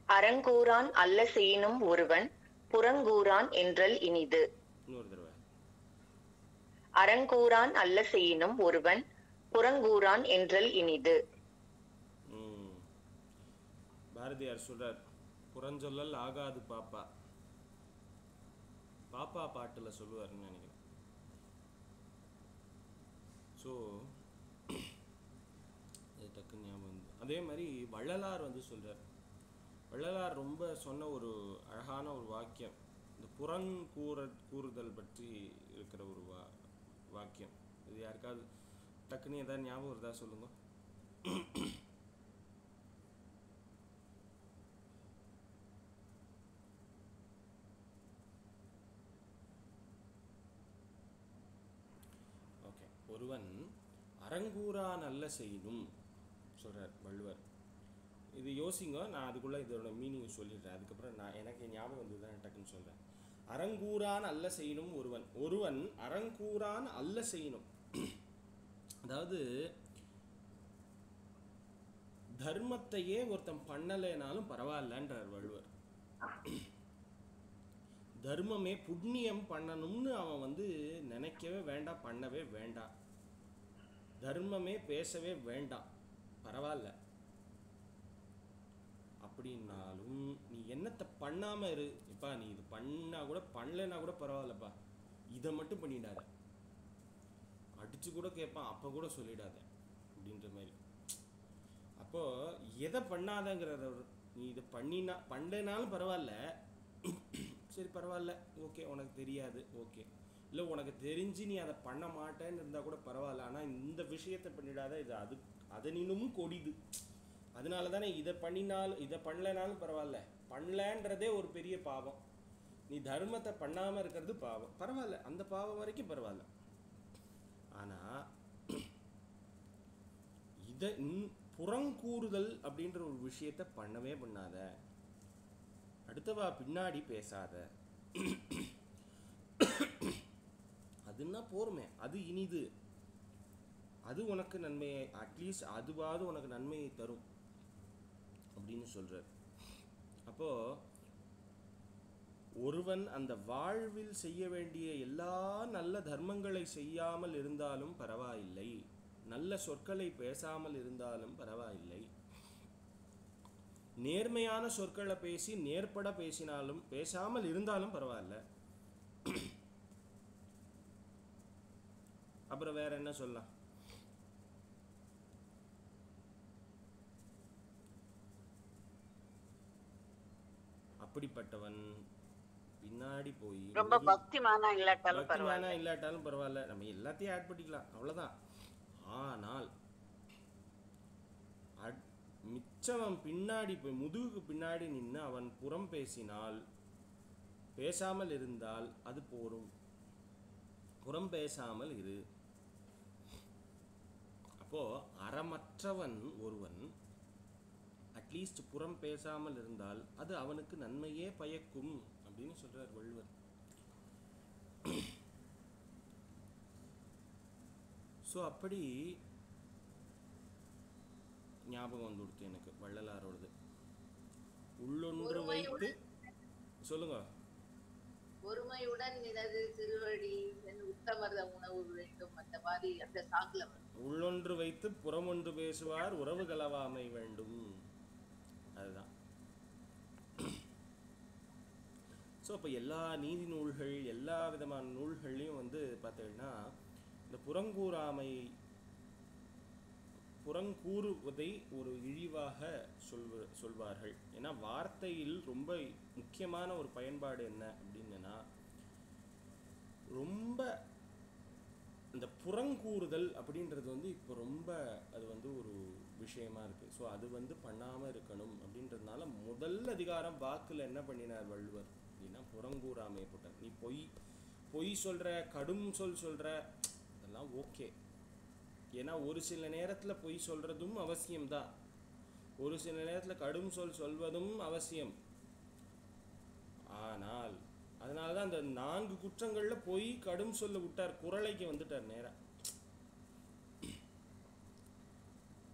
Speaker 4: அறங்கூறான் அல்ல செய்யினும் ஒருவன் புறங்கூறான் என்றல் இனிது.
Speaker 1: இன்னொரு தடவை.
Speaker 4: அறங்கூறான் அல்ல செய்யினும் ஒருவன் புறங்கூறான் என்றல் இனிது.
Speaker 1: பாரதியார் சொல்றார், புறஞ்சொல்லல் ஆகாது பாப்பா. பாப்பா பாட்டுல சொல்லுவாருன்னு நினைக்கிறேன். ஸோ டக்கு ஞாபகம் வந்து அதே மாதிரி வள்ளலார் வந்து சொல்றார். வள்ளலார் ரொம்ப சொன்ன ஒரு அழகான ஒரு வாக்கியம், இந்த கூறுதல் பற்றி இருக்கிற ஒரு வாக்கியம். இது யாருக்காவது டக்குன்னு ஏதாவது ஞாபகம் வருதா சொல்லுங்க. ஓகே. ஒருவன் அறங்கூறான் அல்ல செய்யினும் சொல்றார் வள்ளுவர். இது யோசிங்க, நான் அதுக்குள்ளே இதோட மீனிங் சொல்லிடுறேன். அதுக்கப்புறம் நான் எனக்கு ஞாபகம் வந்து தான் டக்குன்னு சொல்கிறேன். அறங்கூறான் அல்ல செய்யணும் ஒருவன். ஒருவன் அறங்கூறான் அல்ல செய்யணும். அதாவது தர்மத்தையே ஒருத்தன் பண்ணலைனாலும் பரவாயில்லன்றார் வள்ளுவர். தர்மமே புண்ணியம் பண்ணணும்னு அவன் வந்து நினைக்கவே வேண்டாம், பண்ணவே வேண்டாம். தர்மமே பேசவே வேண்டாம், பரவாயில்ல. அப்படின்னாலும் நீ என்னத்தை பண்ணாமல் இரு. இப்பா நீ இது பண்ணா கூட பண்ணலைன்னா கூட பரவாயில்லப்பா, இதை மட்டும் பண்ணிடாத. அடிச்சு கூட கேட்பான், அப்போ கூட சொல்லிடாத அப்படின்ற மாதிரி. அப்போது எதை பண்ணாதங்கிறத, நீ இதை பண்ணலைனாலும் பரவாயில்ல, சரி பரவாயில்ல, ஓகே உனக்கு தெரியாது, ஓகே, இல்லை உனக்கு தெரிஞ்சு நீ அதை பண்ண மாட்டேன்னு இருந்தால் கூட பரவாயில்ல, ஆனால் இந்த விஷயத்தை பண்ணிடாத, இது அதனினும் கொடிது. அதனால தானே இதை பண்ணலைனாலும் பரவாயில்ல, பண்ணலன்றதே ஒரு பெரிய பாவம். நீ தர்மத்தை பண்ணாமல் இருக்கிறது பாவம், பரவாயில்ல, அந்த பாவம் வரைக்கும் பரவாயில்ல. ஆனால் இதை புறங்கூறுதல் அப்படின்ற ஒரு விஷயத்தை பண்ணவே பண்ணாத, அடுத்தவா பின்னாடி பேசாத. அதுன்னா போருமே, அது இனிது, அது உனக்கு நன்மையை, அட்லீஸ்ட் அதுவாவது உனக்கு நன்மையை தரும் அப்படின்னு சொல்றார். அப்போ ஒருவன் அந்த வாழ்வில் செய்ய வேண்டிய எல்லா நல்ல தர்மங்களை செய்யாமல் இருந்தாலும் பரவாயில்லை, நல்ல சொற்களை பேசாமல் இருந்தாலும் பரவாயில்லை, நேர்மையான சொற்களை பேசி நேர்பட பேசினாலும் பேசாமல் இருந்தாலும் பரவாயில்ல. அப்புறம் வேற என்ன சொல்லலாம்? அப்படிப்பட்டவன் பின்னாடி போய்
Speaker 2: ரொம்ப பக்திமானா இல்லாட்டாலும்
Speaker 1: பரவாயில்ல, நம்ம எல்லாத்தையும் ஆட் பண்ணிக்கலாம், அவ்வளவுதான். ஆனால் மிச்சவன் பின்னாடி போய் முதுகுக்கு பின்னாடி நின்று அவன் புறம் பேசினால், பேசாமல் இருந்தால் அது போரும். புறம் பேசாமல் இரு. அப்போ அறமற்றவன் ஒருவன் அட்லீஸ்ட் புறம் பேசாமல் இருந்தால் அது அவனுக்கு நன்மையே பயக்கும் அப்படின்னு சொல்றார் வள்ளுவர். ஸோ அப்படி ஞாபகம் வந்து கொடுத்து எனக்கு வள்ளலாரோடது. உள்ளொன்று வைத்து சொல்லுங்க.
Speaker 6: ஒருமையுடன் நினது திருவடி உத்தமர்த உணவு வேண்டும், அந்த மாதிரி அந்த சாக்குல
Speaker 1: உள்ளொன்று வைத்து புறமொன்று பேசுவார் உறவு கலவாமை வேண்டும். அதுதான். ஸோ இப்போ எல்லா நீதி நூல்கள் எல்லா விதமான நூல்கள்லையும் வந்து பார்த்தீங்கன்னா இந்த புறங்கூறுவதை ஒரு இழிவாக சொல்வார்கள். ஏன்னா வார்த்தையில் ரொம்ப முக்கியமான ஒரு பயன்பாடு என்ன அப்படின்னா, ரொம்ப இந்த புறங்கூறுதல் அப்படின்றது வந்து இப்போ ரொம்ப அது வந்து ஒரு விஷயமா இருக்கு. ஸோ அது வந்து பண்ணாமல் இருக்கணும் அப்படின்றதுனால முதல் அதிகாரம் வாக்கில் என்ன பண்ணினார் வள்ளுவர் அப்படின்னா, புறங்கூறாமையை போட்டார். நீ பொய் சொல்கிற, கடும் சொல்கிற அதெல்லாம் ஓகே. ஏன்னா ஒரு சில நேரத்தில் பொய் சொல்கிறதும் அவசியம்தான், ஒரு சில நேரத்தில் கடும் சொல்வதும் அவசியம். ஆனால் அதனால தான் அந்த 4 குற்றங்களில் பொய் கடும் சொல்ல விட்டார், குறளைக்கு வந்துட்டார் நேராக.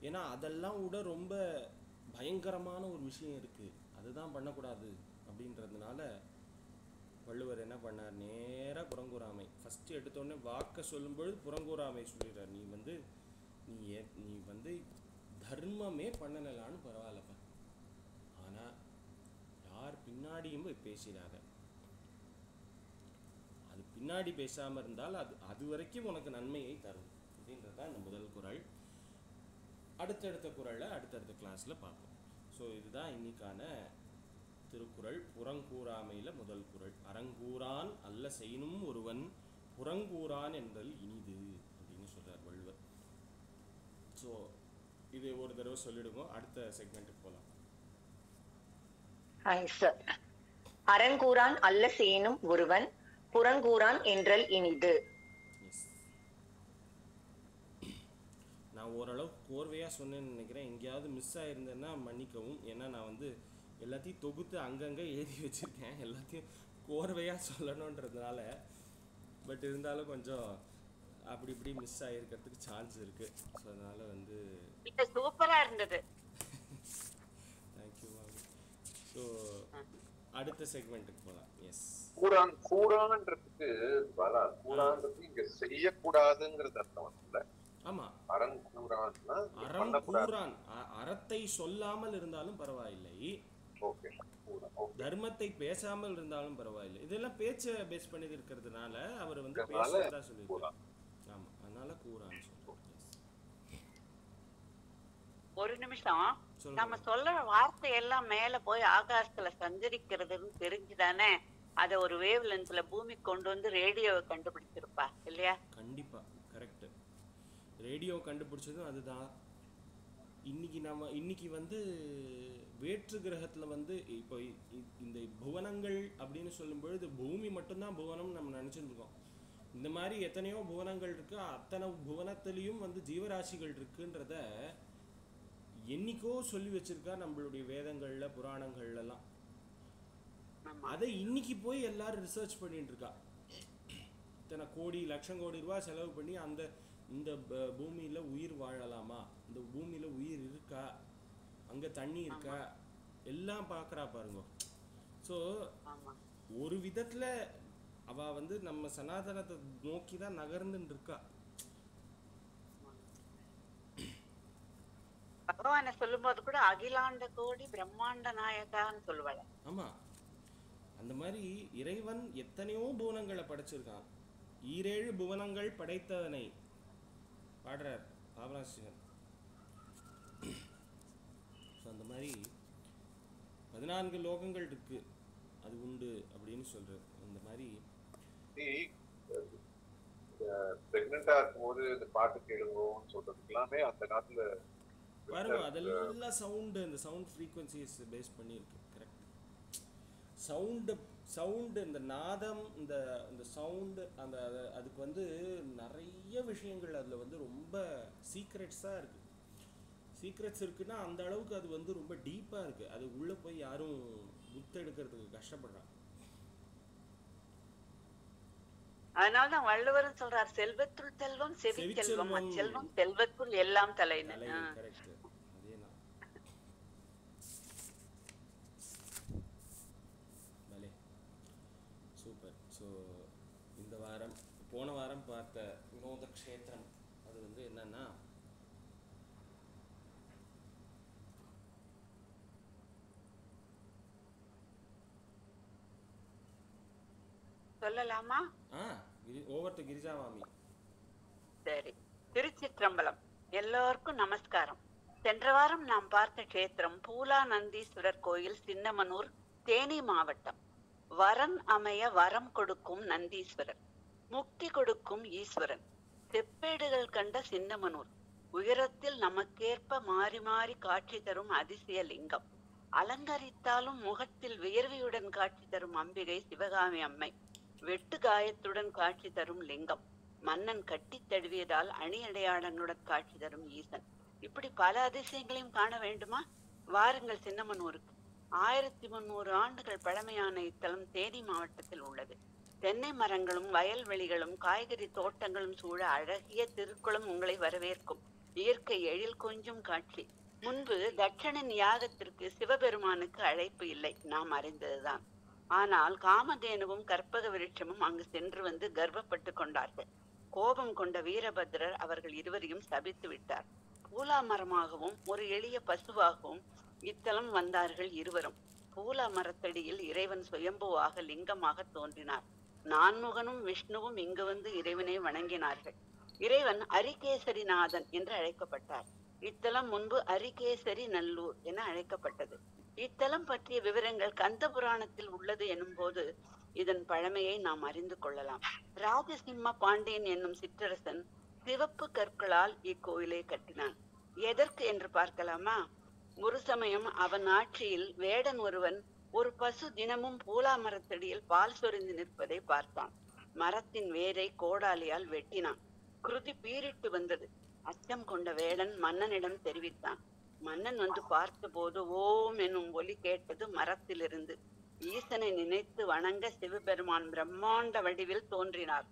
Speaker 1: ஏன்னா அதெல்லாம் விட ரொம்ப பயங்கரமான ஒரு விஷயம் இருக்குது, அதுதான் பண்ணக்கூடாது அப்படின்றதுனால வள்ளுவர் என்ன பண்ணார், நேராக புறங்கூறாமை. ஃபஸ்ட்டு எடுத்தோடனே வாக்கை சொல்லும்பொழுது புறங்கூறாமை சொல்லிடுறார். நீ வந்து தர்மமே பண்ணலான்னு பரவாயில்லப்பா, ஆனால் யார் பின்னாடியும் போய் பேசிடாத. அது பின்னாடி பேசாமல் இருந்தால் அது வரைக்கும் உனக்கு நன்மையை தரும் அப்படின்றது தான் இந்த முதல் குறள். அடுத்தடுத்த குறளை அடுத்தடுத்த கிளாஸில் பார்ப்போம். ஸோ இதுதான் இன்னைக்கான திருக்குறள், புறங்கூறாமையில் முதல் குறள். அறங்கூறான் அல்ல செய்யினும் ஒருவன் புறங்கூறான் என்றல் இனிது அப்படின்னு சொல்கிறார் வள்ளுவர். ஸோ இது ஒரு தடவை சொல்லிடுவோம், அடுத்த செக்மெண்ட்டுக்கு போகலாம்.
Speaker 4: அறங்கூறான் அல்ல செய்யினும் ஒருவன் புறங்கூறான் என்றல் இனிது.
Speaker 1: நான் ஓரளவுக்கு கோர்வையாக சொன்னேன்னு நினைக்கிறேன். எங்கேயாவது மிஸ் ஆகிருந்தேன்னா மன்னிக்கவும். ஏன்னா நான் வந்து எல்லாத்தையும் தொகுத்து அங்கங்கே எழுதி வச்சுருக்கேன், எல்லாத்தையும் கோர்வையாக சொல்லணுன்றதுனால. பட் இருந்தாலும் கொஞ்சம் அப்படி இப்படி மிஸ் ஆகிருக்கிறதுக்கு சான்ஸ் இருக்குது. ஸோ அதனால் வந்து
Speaker 2: சூப்பராக இருந்தது.
Speaker 1: Thank you ma'am. ஸோ அடுத்த செக்மெண்ட்டுக்கு போகலாம். எஸ்,
Speaker 5: கூறான்றதுக்கு கூறான்றது இங்க செய்யக்கூடாதுங்கிறது அர்த்தம் இல்லை.
Speaker 1: ஆமா,
Speaker 5: அறங்கூறான்
Speaker 1: அறத்தை சொல்லாமல் இருந்தாலும் பரவாயில்லை, தர்மத்தை பேசாமல் இருந்தாலும் பரவாயில்லை. இதெல்லாம் பேச்சை பேஸ் பண்ணி இருக்கிறதுனால அவர் வந்து பேசுறதா சொல்லியிருக்காரு. ஆமா, அதனால கூறான் சொல்றோம்.
Speaker 2: ஒரு நிமிஷம், நம்ம சொல்ற வார்த்தை எல்லாம் மேல போய் ஆகாசத்துல சஞ்சரிக்கிறதுன்னு தெரிஞ்சுதானே அத ஒரு வேவ் லென்த்ல பூமி கொண்டு வந்து ரேடியோவை கண்டுபிடிச்சிருப்பா இல்லையா?
Speaker 1: கண்டிப்பா கரெக்ட். ரேடியோ கண்டுபிடிச்சதும் அதுதான். இன்னைக்கு வந்து வேற்று கிரகத்துல வந்து இப்போ இந்த புவனங்கள் அப்படின்னு சொல்லும்பொழுது பூமி மட்டும்தான் புவனம் நம்ம நினைச்சுட்டு இருக்கோம். இந்த மாதிரி எத்தனையோ புவனங்கள் இருக்கு, அத்தனை புவனத்திலையும் வந்து ஜீவராசிகள் இருக்குன்றத என்னைக்கோ சொல்லி வச்சிருக்கா நம்மளுடைய வேதங்கள்ல புராணங்கள்லாம். அதை இன்னைக்கு போய் எல்லாரும் ரிசர்ச் பண்ணிட்டு இருக்கா. இத்தனை கோடி லட்சம் கோடி ரூபாய் செலவு பண்ணி இந்த பூமியில உயிர் வாழலாமா, இந்த பூமியில உயிர் இருக்கா, அங்க தண்ணி இருக்கா, எல்லாம் பார்க்கறா பாருங்க. ஸோ ஒரு விதத்துல அவ வந்து நம்ம சனாதனத்தை நோக்கி தான் நகர்ந்துட்டு இருக்கா.
Speaker 2: பகவான சொல்லும் போது கூட அகிலாண்ட கோடி பிரம்மாண்ட நாயகான்னு சொல்லுவாள்.
Speaker 1: ஆமா, அந்த மாதிரி இறைவன் எத்தனையோ புவனங்களை படைச்சிருக்கான். 7 புவனங்கள் படைத்தவனை பாடுறார் பாபநாசன். அந்த மாதிரி 14 லோகங்கள் இருக்கு, அது உண்டு அப்படின்னு சொல்றது. அந்த மாதிரி
Speaker 5: பிரெக்னெண்டா இருக்கும்போது இந்த பாட்டு கேளுங்கன்னு சொல்றதுக்கு எல்லாமே அந்த காலத்துல
Speaker 1: பாருங்க, அதெல்லாம் சவுண்டு, இந்த சவுண்ட் ஃப்ரீக்வன்சிஸ் பேஸ் பண்ணி இருக்கு. கரெக்ட். சவுண்டு இந்த நாதம், இந்த சவுண்டு, அதுக்கு வந்து நிறைய விஷயங்கள் அதில் வந்து ரொம்ப சீக்ரெட்ஸாக இருக்குது. சீக்ரெட்ஸ் இருக்குன்னா அந்த அளவுக்கு அது வந்து ரொம்ப டீப்பாக இருக்குது. அது உள்ளே போய் யாரும் குத்தெடுக்கிறதுக்கு கஷ்டப்படுறாங்க.
Speaker 2: அதனாலதான் வள்ளுவரும் சொல்றார், செல்வத்துள் செல்வம் செவிச்செல்வம், அச்செல்வம் செல்வத்துள் எல்லாம் தலைன்னு.
Speaker 1: கரெக்ட், அதேதான். பலே சூப்பர். ஸோ இந்த வாரம், போன வாரம் பார்த்த வினோத க்ஷேத்திரம் அது வந்து என்னன்னா,
Speaker 2: சொல்லலாமா?
Speaker 1: ஓவர் டு கிரிஜா மாமி.
Speaker 2: சரி. திருச்சிற்றம்பலம். எல்லோருக்கும் நமஸ்காரம். சென்ற வாரம் நாம் பார்த்த கஷேத்திரம் பூலாநந்தீஸ்வரர் கோயில், சின்னமனூர், தேனி மாவட்டம். வரன் அமைய வரம் கொடுக்கும் நந்தீஸ்வரர், முக்தி கொடுக்கும் ஈஸ்வரன், செப்பேடுகள் கண்ட சின்னமனூர், உயரத்தில் நமக்கேற்ப மாறி மாறி காட்சி தரும் அதிசய லிங்கம், அலங்கரித்தாலும் முகத்தில் வியர்வையுடன் காட்சி தரும் அம்பிகை சிவகாமி அம்மை, வெட்டு காயத்துடன் காட்சி தரும் லிங்கம், மன்னன் கட்டி தழுவியதால் அணி அடையாளங்களுடன் காட்சி தரும் ஈசன். இப்படி பல அதிசயங்களையும் காண வேண்டுமா? வாருங்கள் சின்னமனூருக்கு. 1300 ஆண்டுகள் பழமையான இத்தலம் தேனி மாவட்டத்தில் உள்ளது. தென்னை மரங்களும் வயல்வெளிகளும் காய்கறி தோட்டங்களும் சூழ அழகிய திருக்குளம் உங்களை வரவேற்கும். இயற்கை எழில் கொஞ்சும் காட்சி. முன்பு தட்சணின் யாகத்திற்கு சிவபெருமானுக்கு அழைப்பு இல்லை, நாம் அறிந்ததுதான். ஆனால் காமதேனுவும் கற்பக விருட்சமும் அங்கு சென்று வந்து கர்ப்பப்பட்டு கொண்டார்கள். கோபம் கொண்ட வீரபத்ரர் அவர்கள் இருவரையும் சபித்து விட்டார். பூலா மரமாகவும் ஒரு எளிய பசுவாகவும் இத்தலம் வந்தார்கள் இருவரும். பூலா மரத்தடியில் இறைவன் சுயம்புவாக லிங்கமாக தோன்றினார். நான்முகனும் விஷ்ணுவும் இங்கு வந்து இறைவனை வணங்கினார்கள். இறைவன் அரிகேசரிநாதன் என்று அழைக்கப்பட்டார். இத்தலம் முன்பு அரிகேசரி நல்லூர் என அழைக்கப்பட்டது. இத்தலம் பற்றிய விவரங்கள் கந்த புராணத்தில் உள்ளது எனும் போது இதன் பழமையை நாம் அறிந்து கொள்ளலாம். ராஜசிம்ம பாண்டியன் என்னும் சிற்றரசன் சிவப்பு கற்களால் இக்கோயிலை கட்டினான். எதற்கு என்று பார்க்கலாமா? ஒரு சமயம் அவன் ஆட்சியில் வேடன் ஒருவன் ஒரு பசு தினமும் பூலா மரத்தடியில் பால் சொரிந்து நிற்பதை பார்த்தான். மரத்தின் வேரை கோடாலியால் வெட்டினான். குருதி பீரிட்டு வந்தது. அச்சம் கொண்ட வேடன் மன்னனிடம் தெரிவித்தான். மன்னன் வந்து பார்த்த போது ஓம் என்னும் ஒலி கேட்டது மரத்திலிருந்து. ஈசனை நினைத்து வணங்க சிவபெருமான் பிரம்மாண்ட வடிவில் தோன்றினார்.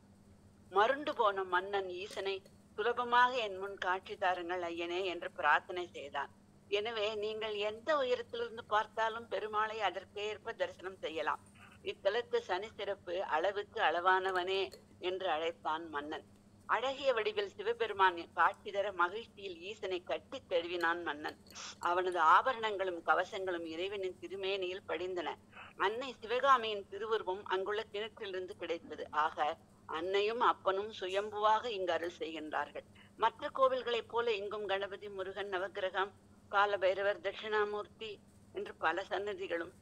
Speaker 2: மருண்டு போன மன்னன் ஈசனை சுலபமாக என் முன் காட்சி தாருங்கள் ஐயனே என்று பிரார்த்தனை செய்தான். எனவே நீங்கள் எந்த உயரத்திலிருந்து பார்த்தாலும் பெருமாளை அதற்கேற்ப தரிசனம் செய்யலாம். இத்தலத்து சனி சிறப்பு அளவுக்கு அளவானவனே என்று அழைத்தான் மன்னன். அழகிய வடிவில் சிவபெருமான் காட்சி தர மகிழ்ச்சியில் ஈசனை கட்டி தழுவினான் மன்னன். அவனது ஆபரணங்களும் கவசங்களும் இறைவனின் திருமேனியில் படிந்தன. அன்னை சிவகாமியின் திருவுருவம் அங்குள்ள கிணற்றிலிருந்து கிடைத்தது. ஆக அன்னையும் அப்பனும் சுயம்புவாக இங்கு அருள் செய்கின்றார்கள். மற்ற கோவில்களைப் போல இங்கும் கணபதி, முருகன், நவகிரகம், காலபைரவர், தட்சிணாமூர்த்தி என்று பல சன்னதிகளும்,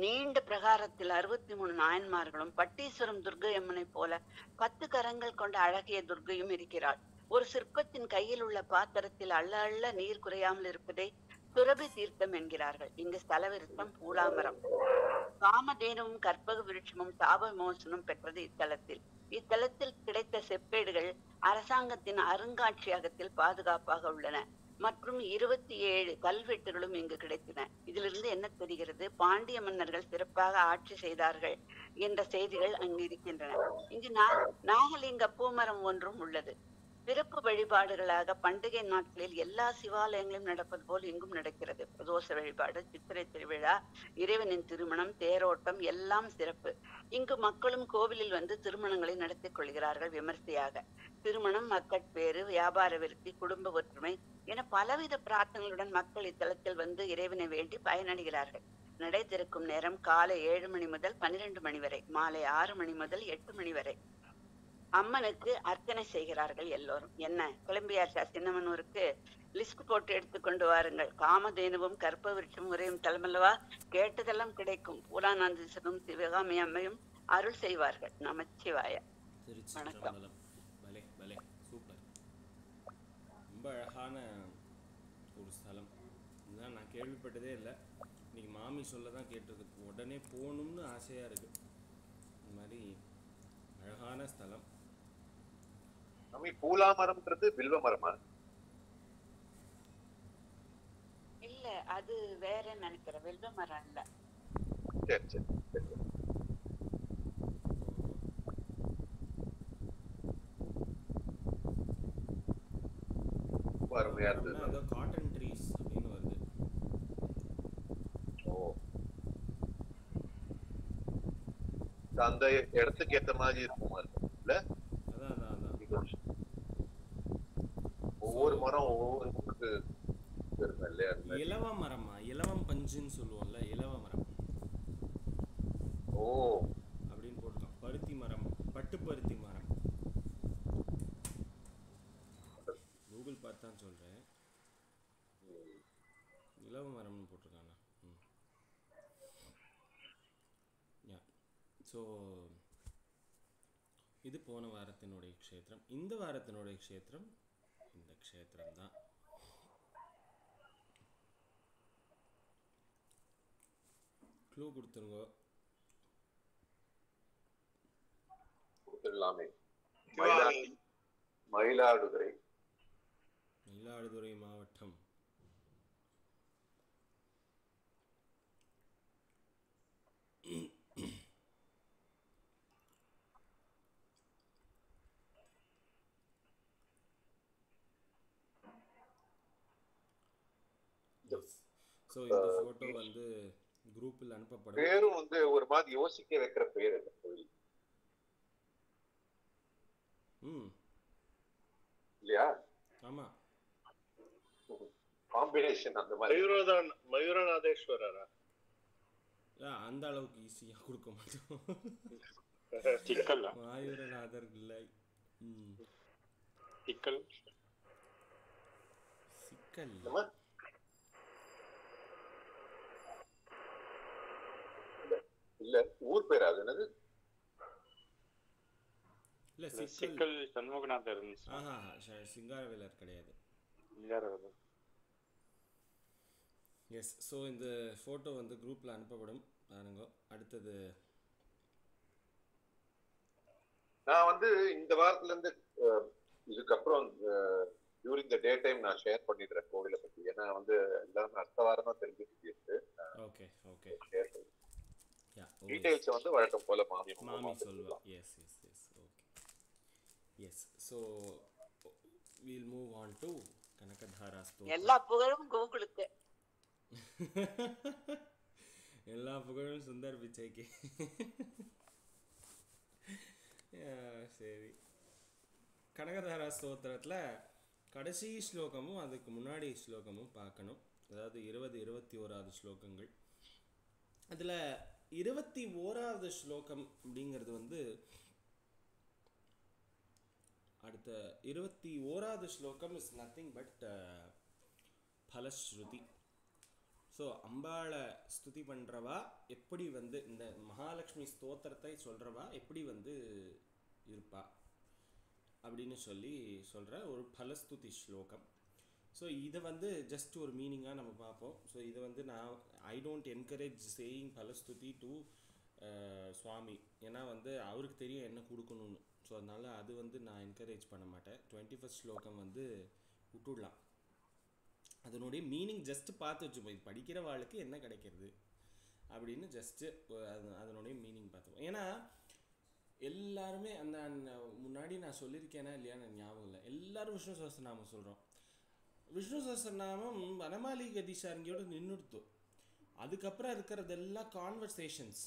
Speaker 2: நீண்ட பிரகாரத்தில் 63 நாயன்மார்களும், பட்டீஸ்வரம் துர்க்கை அம்மனை போல 10 கரங்கள் கொண்ட அழகிய துர்க்கையும் இருக்கிறாள். ஒரு சிற்பத்தின் கையில் உள்ள பாத்திரத்தில் அள்ள அள்ள நீர் குறையாமல் இருப்பதை சுரபி தீர்த்தம் என்கிறார்கள். இங்கு ஸ்தல விருத்தம் பூலாமரம். காமதேனுவும் கற்பக விருட்சமும் சாப விமோசனம் பெற்றது இத்தலத்தில். இத்தலத்தில் கிடைத்த செப்பேடுகள் அரசாங்கத்தின் அருங்காட்சியகத்தில் பாதுகாப்பாக உள்ளன. மற்றும் 27 கல்வெட்டுகளும் இங்கு கிடைத்தன. இதிலிருந்து என்ன தெரிகிறது? பாண்டிய மன்னர்கள் சிறப்பாக ஆட்சி செய்தார்கள் என்ற செய்திகள் அங்கு இருக்கின்றன. இங்கு நாகலிங்க பூமரம் ஒன்றும் உள்ளது. சிறப்பு வழிபாடுகளாக பண்டிகை நாட்களில் எல்லா சிவாலயங்களும் நடப்பது போல் இங்கும் நடக்கிறது. பிரதோஷ வழிபாடு, சித்திரை திருவிழா, இறைவனின் திருமணம், தேரோட்டம் எல்லாம் சிறப்பு. இங்கு மக்களும் கோவிலில் வந்து திருமணங்களை நடத்தி கொள்கிறார்கள் விமர்சையாக. திருமணம், மக்கட்பேறு, வியாபார விருத்தி, குடும்ப ஒற்றுமை என பலவித பிரார்த்தனைகளுடன் மக்கள் இத்தலத்தில் வந்து இறைவனை வேண்டி பயனடைகிறார்கள். நடை திறக்கும் நேரம் காலை 7 மணி முதல் 12 மணி வரை, மாலை 6 மணி முதல் 8 மணி வரை. அம்மனுக்கு அர்ச்சனை செய்கிறார்கள் எல்லோரும். என்ன கிளம்பியாச்சா சின்னமனூருக்கு? லிஸ்ட் போட்டு எடுத்துக்கொண்டு வாருங்கள். காமதேனுவும் கற்ப விருட்சம் உரையும் தலமல்லவா, கேட்டதெல்லாம் கிடைக்கும். பூலானந்தீஸ்வரரும் சிவகாமி அம்மையும் அருள் செய்வார்கள். நமச்சிவாய. வணக்கம்.
Speaker 1: சூப்பர், ரொம்ப அழகான ஒரு ஸ்தலம். இதுதான் நான் கேள்விப்பட்டதே இல்லை. இன்னைக்கு மாமி சொல்ல தான் கேட்டிருக்கு. உடனே போகணும்னு ஆசையாக இருக்கு. இந்த மாதிரி அழகான ஸ்தலம்.
Speaker 5: பூலா மரம்ன்றது வில்வ மரமா?
Speaker 2: இல்ல, அது வேற நினைக்கிறேன். வில்வ மரம் இல்ல.
Speaker 5: சரி சரி. அருமையா இருந்தது.
Speaker 1: காட்டன் ட்ரீஸ் அப்படின்னு வருது.
Speaker 5: ஓ, அந்த இடத்துக்கு ஏத்த மாதிரி இருக்குமா இல்ல? ஒவ்வொரு மரம் ஒவ்வொரு
Speaker 1: இலவ மரமா? இலவம் பஞ்சுன்னு சொல்லுவோம்ல, இலவ மரம்.
Speaker 5: ஓ
Speaker 1: அப்படின்னு போட்டோம். இலவமரம்னு போட்டிருக்காண்ணா. யா. ஸோ இது போன வாரத்தினுடைய க்ஷேத்திரம். இந்த வாரத்தினுடைய க்ஷேத்திரம் இந்த க்ஷேத்திரம் தான். க்ளூ கொடுத்துருங்க.
Speaker 5: கொடுத்துடலாமே. மயிலாடுதுறை.
Speaker 1: மயிலாடுதுறை மாவட்டம். ஸோ இந்த ஃபோட்டோ வந்து குரூப்பில் அனுப்பப்படும்.
Speaker 5: பேரும் வந்து ஒரு மாதிரி யோசிக்க வைக்கிற பேர் அந்த கோயில் இல்லையா?
Speaker 1: ஆமா,
Speaker 5: காம்பினேஷன் அந்த மாதிரி.
Speaker 3: மயூரநாதேஸ்வரரா?
Speaker 1: அந்த அளவுக்கு ஈஸியா கொடுக்க மாட்டோம். மாயூரநாதர் இல்லை.
Speaker 7: சிக்கல்
Speaker 1: சிக்கல்
Speaker 5: இல்ல, ஊர் பேர் அது என்னது?
Speaker 1: இல்ல,
Speaker 7: சிக்கல் சண்முகநாதர்.
Speaker 1: ஆஹா, சிங்காரவேலர் கிடையாது. எஸ். ஸோ இந்த ஃபோட்டோ வந்து குரூப்பில் அனுப்பப்படும், பாருங்க. அடுத்தது
Speaker 5: நான் வந்து இந்த வாரத்துல இருந்து இதுக்கப்புறம் டியூரிங் த டே டைம் நான் ஷேர் பண்ணிடுறேன் கோவிலை பத்தி. ஏன்னா வந்து எல்லாரும் அடுத்த வாரம் தான் தெரிஞ்சுக்கிட்டு.
Speaker 1: ஓகே ஓகே,
Speaker 5: டீடைல்ஸ் வந்து வழக்கம் போல மாமி
Speaker 1: சொல்லுவா. Yes yes yes, okay. Yes. So we'll move on to Kanakadhara ஸ்தோத்திரம்.
Speaker 2: எல்லா புகழும் கோகுலுக்கு.
Speaker 1: எல்லா புகழும் சுந்தர் பிச்சைக்கு. சரி, கனகதாரா ஸ்தோத்திரத்தில் கடைசி ஸ்லோகமும் அதுக்கு முன்னாடி ஸ்லோகமும் பார்க்கணும். அதாவது 20-21 ஸ்லோகங்கள். அதில் 21வது ஸ்லோகம் அப்படிங்கிறது வந்து அடுத்த 21வது ஸ்லோகம் இஸ் நத்திங் பட் பலஸ்ருதி. ஸோ அம்பாளை ஸ்துதி பண்ணுறவா எப்படி வந்து இந்த மகாலட்சுமி ஸ்தோத்திரத்தை சொல்கிறவா எப்படி வந்து இருப்பா அப்படின்னு சொல்கிற ஒரு பலஸ்துதி ஸ்லோகம். ஸோ இதை வந்து ஜஸ்ட் ஒரு மீனிங்காக நம்ம பார்ப்போம். ஸோ இதை வந்து ஐ டோன்ட் என்கரேஜ் சேயிங் பலஸ்துதி டு சுவாமி. ஏன்னா வந்து அவருக்கு தெரியும் என்ன கொடுக்கணும்னு. ஸோ அதனால் அது வந்து நான் என்கரேஜ் பண்ண மாட்டேன். 21st ஸ்லோகம் வந்து விட்டுடலாம். அதனுடைய மீனிங் ஜஸ்ட்டு பார்த்து வச்சுப்போம். இது படிக்கிற வாழ்க்கை என்ன கிடைக்கிறது அப்படின்னு ஜஸ்ட்டு அதனுடைய மீனிங் பார்த்துப்போம். ஏன்னா எல்லாருமே அந்த முன்னாடி நான் சொல்லியிருக்கேனா இல்லையான்னு ஞாபகம் இல்லை. எல்லாரும் விஷ்ணு சஹஸ்ரநாமம் சொல்கிறோம். விஷ்ணு சஹஸ்ரநாமம் வனமாலி கதிசாரங்கியோடு நின்றுடுத்தோம். அதுக்கப்புறம் இருக்கிறதெல்லாம் கான்வர்சேஷன்ஸ்.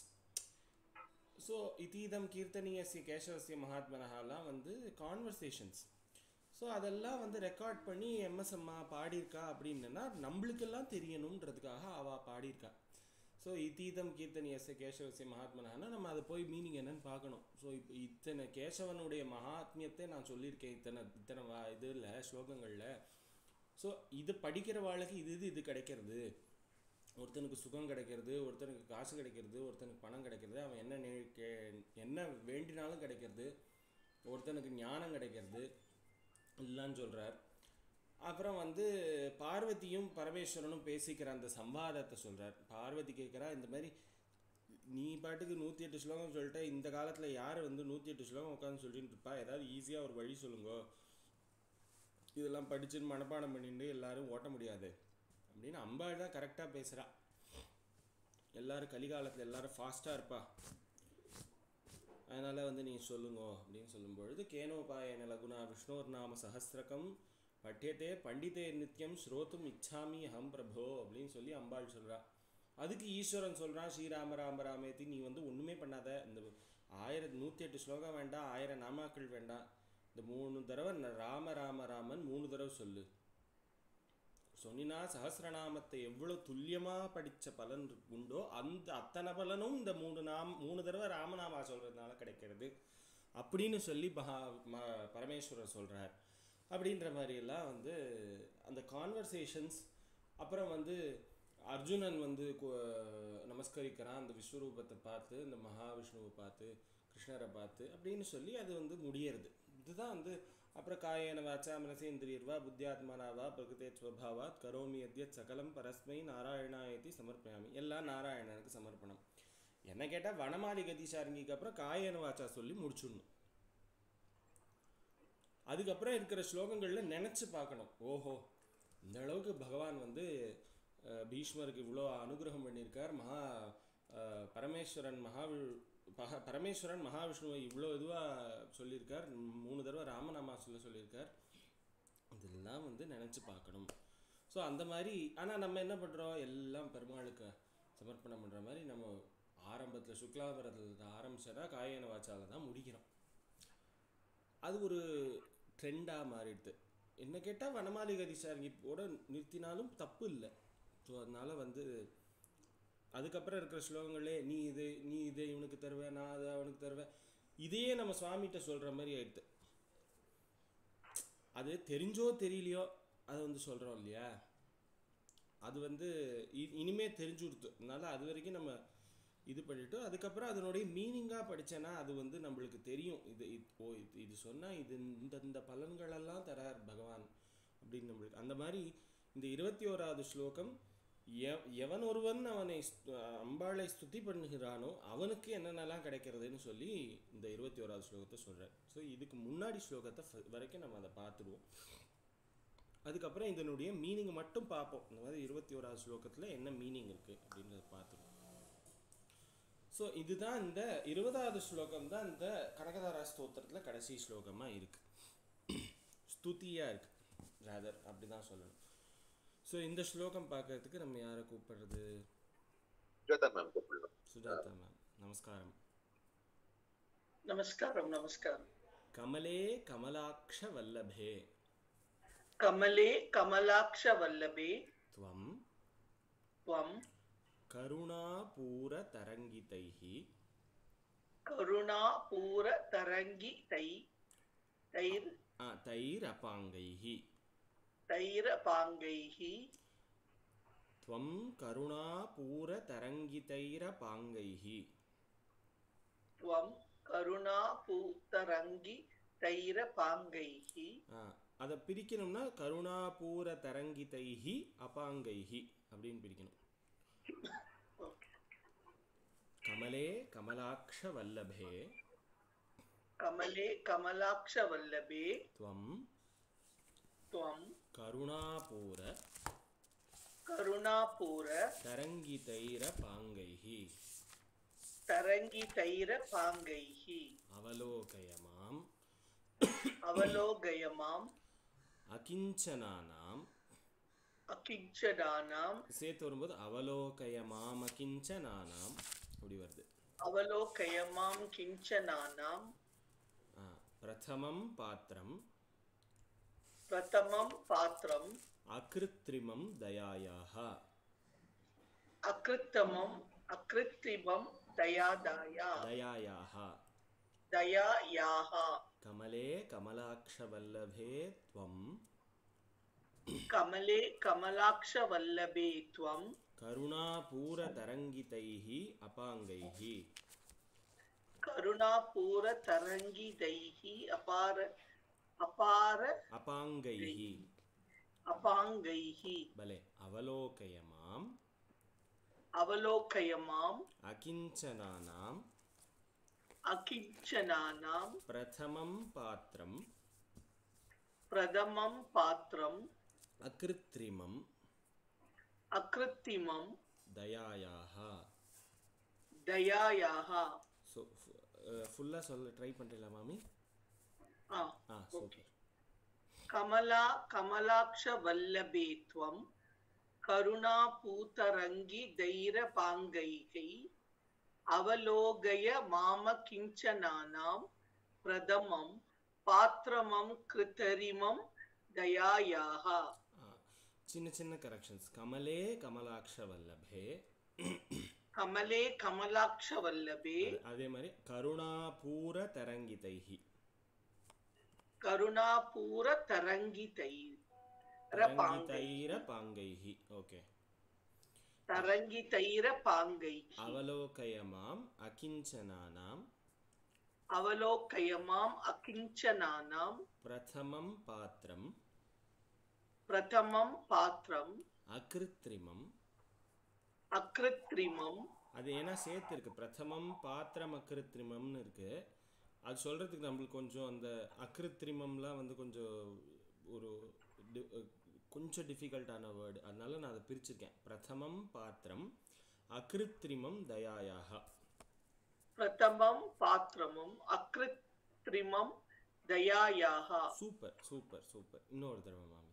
Speaker 1: ஸோ இதீதம் கீர்த்தனியசிய கேசவசிய மகாத்மனஹாலாம் வந்து கான்வர்சேஷன்ஸ். ஸோ அதெல்லாம் வந்து ரெக்கார்ட் பண்ணி எம்எஸ்எம்மா பாடியிருக்கா அப்படின்னா நம்மளுக்கெல்லாம் தெரியணுன்றதுக்காக அவள் பாடியிருக்கா. ஸோ இதீதம் கீர்த்தனியசிய கேசவசிய மகாத்மனஹான்னா நம்ம அதை போய் மீனிங் என்னன்னு பார்க்கணும். ஸோ இப்போ இத்தனை கேசவனுடைய மகாத்மியத்தை நான் சொல்லியிருக்கேன் இத்தனை இதில் ஸ்லோகங்களில். ஸோ இது படிக்கிற வாழ்க்கை இது கிடைக்கிறது. ஒருத்தனுக்கு சுகம் கிடைக்கிறது, ஒருத்தனுக்கு காசு கிடைக்கிறது, ஒருத்தனுக்கு பணம் கிடைக்கிறது, அவன் என்ன வேண்டினாலும் கிடைக்கிறது, ஒருத்தனுக்கு ஞானம் கிடைக்கிறது இல்லைன்னு சொல்கிறார். அப்புறம் வந்து பார்வதியும் பரமேஸ்வரனும் பேசிக்கிற அந்த சம்வாதத்தை சொல்கிறார். பார்வதி கேட்குறா, இந்த மாதிரி நீ பாட்டுக்கு 108 ஸ்லோகம் சொல்லிட்ட, இந்த காலத்தில் யார் வந்து 108 ஸ்லோகம் உட்காந்து சொல்லிட்டு இருப்பா, ஏதாவது ஈஸியாக ஒரு வழி சொல்லுங்க, இதெல்லாம் படிச்சுன்னு மனப்பாடம் பண்ணிட்டு எல்லாரும் ஓட்ட முடியாது அப்படின்னு அம்பாள் தான் கரெக்டாக பேசுகிறா. எல்லோரும் கலிகாலத்தில் எல்லோரும் ஃபாஸ்ட்டாக இருப்பா, அதனால் வந்து நீ சொல்லுங்க அப்படின்னு சொல்லும்பொழுது கேனோபாயன லகுனா விஷ்ணோர் நாம சஹஸ்ரகம் பட்டியத்தே பண்டிதே நித்யம் ஸ்ரோத்தும் இச்சாமி அஹம் பிரபோ அப்படின்னு சொல்லி அம்பாள் சொல்கிறா. அதுக்கு ஈஸ்வரன் சொல்கிறான், ஸ்ரீராம ராம ராமேத்தி நீ வந்து ஒன்றுமே பண்ணாத, இந்த 108 ஸ்லோகம் வேண்டாம், 1000 நாமாக்கள் வேண்டாம், இந்த 3 தடவை ராம ராம ராமன் 3 தடவை சொல்லு சொன்னா சஹஸ்ரநாமத்தை எவ்வளோ துல்லியமாக படித்த பலன் உண்டோ அந்த அத்தனை பலனும் இந்த 3 தடவை ராமநாமா சொல்கிறதுனால கிடைக்கிறது அப்படின்னு சொல்லி பரமேஸ்வரர் சொல்கிறார். அப்படின்ற மாதிரியெல்லாம் வந்து அந்த கான்வர்சேஷன்ஸ். அப்புறம் வந்து அர்ஜுனன் வந்து நமஸ்கரிக்கிறான் அந்த விஸ்வரூபத்தை பார்த்து, இந்த மகாவிஷ்ணுவை பார்த்து, கிருஷ்ணரை பார்த்து அப்படின்னு சொல்லி அது வந்து முடியறது. இதுதான் வந்து அப்புறம் காயேன வாச்சா மனசேந்திரியர்வா புத்தியாத்மனாவா பிரகிருதே ஸ்வபாவாத் கரோமி அத்யத் சகலம் பரஸ்மை நாராயணாயதி சமர்ப்பயாமி. எல்லாம் நாராயணனுக்கு சமர்ப்பணம். என்ன கேட்டால் வனமாலி கதிசாரங்கிக்கு அப்புறம் காயேன வாச்சா சொல்லி முடிச்சுடணும். அதுக்கப்புறம் இருக்கிற ஸ்லோகங்களில் நினச்சி பார்க்கணும், ஓஹோ இந்த அளவுக்கு பகவான் வந்து பீஷ்மருக்கு இவ்வளோ அனுகிரகம் பண்ணியிருக்கார், பரமேஸ்வரன் மகாவிஷ்ணுவை இவ்வளோ இதுவாக சொல்லியிருக்கார், 3 தடவை ராமநாமா சொல்லியிருக்கார். இதெல்லாம் வந்து நினச்சி பார்க்கணும். ஸோ அந்த மாதிரி. ஆனால் நம்ம என்ன பண்ணுறோம், எல்லாம் பெருமாளுக்கு சமர்ப்பணம் பண்ணுற மாதிரி நம்ம ஆரம்பத்தில் சுக்லாபரத்தில் ஆரம்பிச்சோன்னா காயேன வாச்சால தான் முடிக்கிறோம். அது ஒரு ட்ரெண்டாக மாறிடுது. என்ன கேட்டால் வனமாலி கதிசாரங்கியோட நிறுத்தினாலும் தப்பு இல்லை. ஸோ அதனால் வந்து அதுக்கப்புறம் இருக்கிற ஸ்லோகங்களே நீ இதை இவனுக்கு தருவேன், நான் அதை அவனுக்கு தருவேன், இதையே நம்ம சுவாமிகிட்ட சொல்கிற மாதிரி ஆயிடுது. அது தெரிஞ்சோ தெரியலையோ அதை வந்து சொல்கிறோம் இல்லையா, அது வந்து இனிமே தெரிஞ்சு கொடுத்து. அதனால் அது வரைக்கும் நம்ம இது பண்ணிவிட்டு அதுக்கப்புறம் அதனுடைய மீனிங்காக படித்தேன்னா அது வந்து நம்மளுக்கு தெரியும். இது சொன்னால் இந்த பலன்களெல்லாம் தரார் பகவான் அப்படின்னு நம்மளுக்கு. அந்த மாதிரி இந்த 21வது ஸ்லோகம் எவன் ஒருவன் அவனை அம்பாளை ஸ்துதி பண்ணுகிறானோ அவனுக்கு என்னென்னலாம் கிடைக்கிறதுன்னு சொல்லி இந்த 21வது ஸ்லோகத்தை சொல்கிறார். ஸோ இதுக்கு முன்னாடி ஸ்லோகத்தை வரைக்கும் நம்ம அதை பார்த்துடுவோம். அதுக்கப்புறம் இதனுடைய மீனிங் மட்டும் பார்ப்போம். இந்த மாதிரி 21வது ஸ்லோகத்தில் என்ன மீனிங் இருக்குது அப்படின்றத பார்த்துருவோம். ஸோ இதுதான் இந்த 20வது ஸ்லோகம் தான் இந்த கனகதாரா ஸ்தோத்திரத்தில் கடைசி ஸ்லோகமாக இருக்குது. ஸ்துதியாக இருக்குது ராதர், அப்படி தான் சொல்லணும். ஸோ இந்த ஸ்லோகம் பார்க்கறதுக்கு நம்ம யாரை கூப்பிடுறது?
Speaker 5: சுஜாதா மேம் கூப்பிடலாம்.
Speaker 1: சுஜாதா மேம், நமஸ்காரம்.
Speaker 8: நமஸ்காரம். நமஸ்காரம்.
Speaker 1: கமலே கமலாக்ஷ வல்லபே
Speaker 8: கமலே கமலாக்ஷ வல்லபே
Speaker 1: த்வம்
Speaker 8: த்வம்
Speaker 1: கருணாபூர தரங்கிதைஹி
Speaker 8: கருணாபூர தரங்கி
Speaker 1: தைரபாங்கைஹி
Speaker 8: தைரபாங்கைஹி
Speaker 1: த்வம் கருணாபூர தரங்கிதைரபாங்கைஹி
Speaker 8: த்வம் கருணாபூதரங்கி தைரபாங்கைஹி.
Speaker 1: அதை பிரிக்கணும்னா கருணாபூர தரங்கிதைஹி அபாங்கைஹி அப்படின்னு பிரிக்கணும். கமலே கமலாக்ஷ வல்லபே
Speaker 8: கமலே கமலாக்ஷ வல்லபே
Speaker 1: த்வம்
Speaker 8: த்வம்
Speaker 1: கருணாபூர
Speaker 8: கருணாபூர
Speaker 1: தரங்கிதைரபாங்கைஹி
Speaker 8: தரங்கிதைரபாங்கைஹி
Speaker 1: அவலோகயமாம்
Speaker 8: அவலோகயமாம்
Speaker 1: அகிஞ்சனானாம்
Speaker 8: அகிஞ்சனானாம்.
Speaker 1: சேர்த்து வரும்போது அவலோகயமாம் அகிஞ்சனானாம் அப்படி வருது.
Speaker 8: அவலோகயமாம் கிஞ்சனானாம்
Speaker 1: பிரதமம் பாத்திரம்
Speaker 8: பிரதமம் பாத்திரம்
Speaker 1: அகிருத்ரிமம் தயாயாஹ
Speaker 8: அகிருத்திமம் தயாயாஹ
Speaker 1: கமலே கமலாக்ஷ வல்லபே த்வம்
Speaker 8: கமலே கமலாக்ஷ வல்லபே த்வம்
Speaker 1: கருணாபூர தரங்கிதைஹி அபாங்கைஹி
Speaker 8: கருணாபூர தரங்கிதைஹி
Speaker 1: அபாங்கைஹி
Speaker 8: அபாங்கைஹி
Speaker 1: பலே அவலோகயமாம்
Speaker 8: அவலோகயமாம்
Speaker 1: அகிஞ்சனானாம்
Speaker 8: அகிஞ்சனானாம்
Speaker 1: பிரதமம் பாத்திரம்
Speaker 8: பிரதமம் பாத்திரம்
Speaker 1: அகிருத்ரிமம்
Speaker 8: அகிருத்திமம்
Speaker 1: தயாயாஹ. ஸோ ஃபுல்லாக சொல்ல ட்ரை பண்ணுறீங்களா மாமி? சூப்பர்.
Speaker 8: கமலா கமலாக்ஷ வல்லபே த்வம் கருணாபூதரங்கி தைரபாங்கைஹி அவலோகய மாம கிஞ்சனானாம் பிரதமம் பாத்திரமம் கிருத்தரிமம் தயாயாஹ.
Speaker 1: சின்ன சின்ன கரெக்ஷன்ஸ். கமலே கமலாக்ஷ வல்லபே
Speaker 8: கமலே கமலாக்ஷ வல்லபே
Speaker 1: அதே மாதிரி கருணாபூர தரங்கிதைஹி
Speaker 8: கருணாபூர தரங்கிதைரபாங்கைஹி.
Speaker 1: ஓகே.
Speaker 8: तरङ्गितैर पाङ्गैः
Speaker 1: அவலோகயமாம் அகிஞ்சனானாம்
Speaker 8: अवलोकयमाम् अकिञ्चनानां
Speaker 1: பிரதமம் பாத்திரம்
Speaker 8: प्रथमं पात्रम्
Speaker 1: அகிருத்ரிமம்.
Speaker 8: अकृत्रिमम्
Speaker 1: அது ஏன்னா சேர்த்து இருக்கு, பிரதமம் பாத்திரம் அகிருத்ரிமம்னு இருக்கு. அது சொல்றதுக்கு நம்மளுக்கு கொஞ்சம் அந்த அகிருத்ரிமம்லாம் வந்து கொஞ்சம் ஒரு கொஞ்சம் டிஃபிகல்ட்டான வேர்டு, அதனால நான் அதை பிரிச்சிருக்கேன். பிரதமம் பாத்திரம் அகிருத்ரிமம் தயாயாக.
Speaker 8: प्रथमं पात्रमम् अकृत्रिमं दयायाः.
Speaker 1: Super super super. இன்னொரு தடவை மாமி.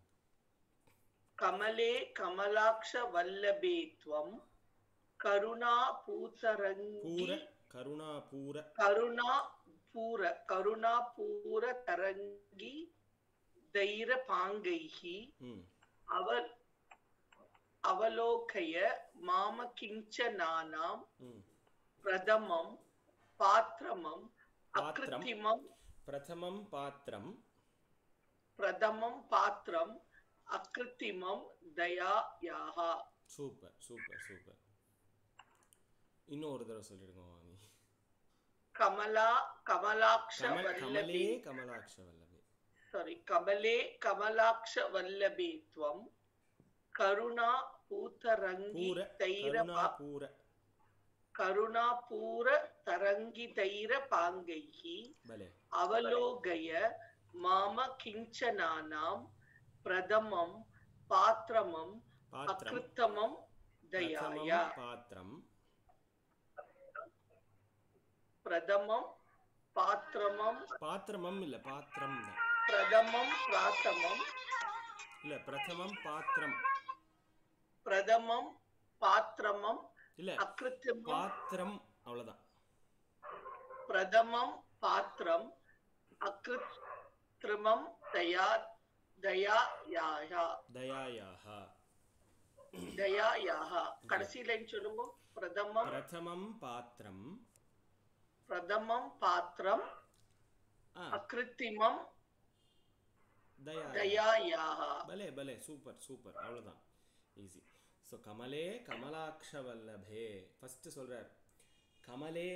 Speaker 8: कमले कमलाक्षवल्लभे त्वं करुणापूतरङ्गी
Speaker 1: கருணாபூர
Speaker 8: करुणापूरतरङ्गी धैर्यपाङ्गैः अवलोकय मामकिञ्चनानां प्रथमं पात्रमम् अकृत्रिमम्
Speaker 1: பிரதமம் பாத்திரம்
Speaker 8: அகிருத்திமம் தயாயாஹ.
Speaker 1: Super super super. இன்னும் ஒரு தடவை சொல்லிடுங்க மாமி.
Speaker 8: கமலாக்ஷவல்லபே கமலாக்ஷவல்லபே த்வம் கருணா பூதரங்கி கருணாபூர தரங்கிதைர பாங்கைஹி அவலோகய மாம கிஞ்சனானாம் பிரதமம் பாத்திரமம் அகிருத்தமம் தயாயா. பிரதமம் பாத்திரமம்
Speaker 1: பாத்திரமம் இல்ல பாத்திரம் தான்.
Speaker 8: பிரதமம் பிராத்தமம்
Speaker 1: இல்ல பிரதமம் பாத்திரம்.
Speaker 8: பிரதமம் பாத்திரமம்
Speaker 1: இல்ல
Speaker 8: அகிருத்தமம்
Speaker 1: பாத்திரம் அவ்வளவுதான்.
Speaker 8: பிரதமம் பாத்திரம் அகிருத்ரிமம் தயாயாஹ. கடைசி லைன் சொல்லுங்க.
Speaker 1: பிரதமம் பாத்திரம்
Speaker 8: அகிருத்திமம்
Speaker 1: தயாயாஹ. பலே பலே சூப்பர் சூப்பர். அவ்வளவுதான், ஈஸி. ஸோ கமலே கமலாக்ஷவல்லபே ஃபர்ஸ்ட் சொல்றார். கமலே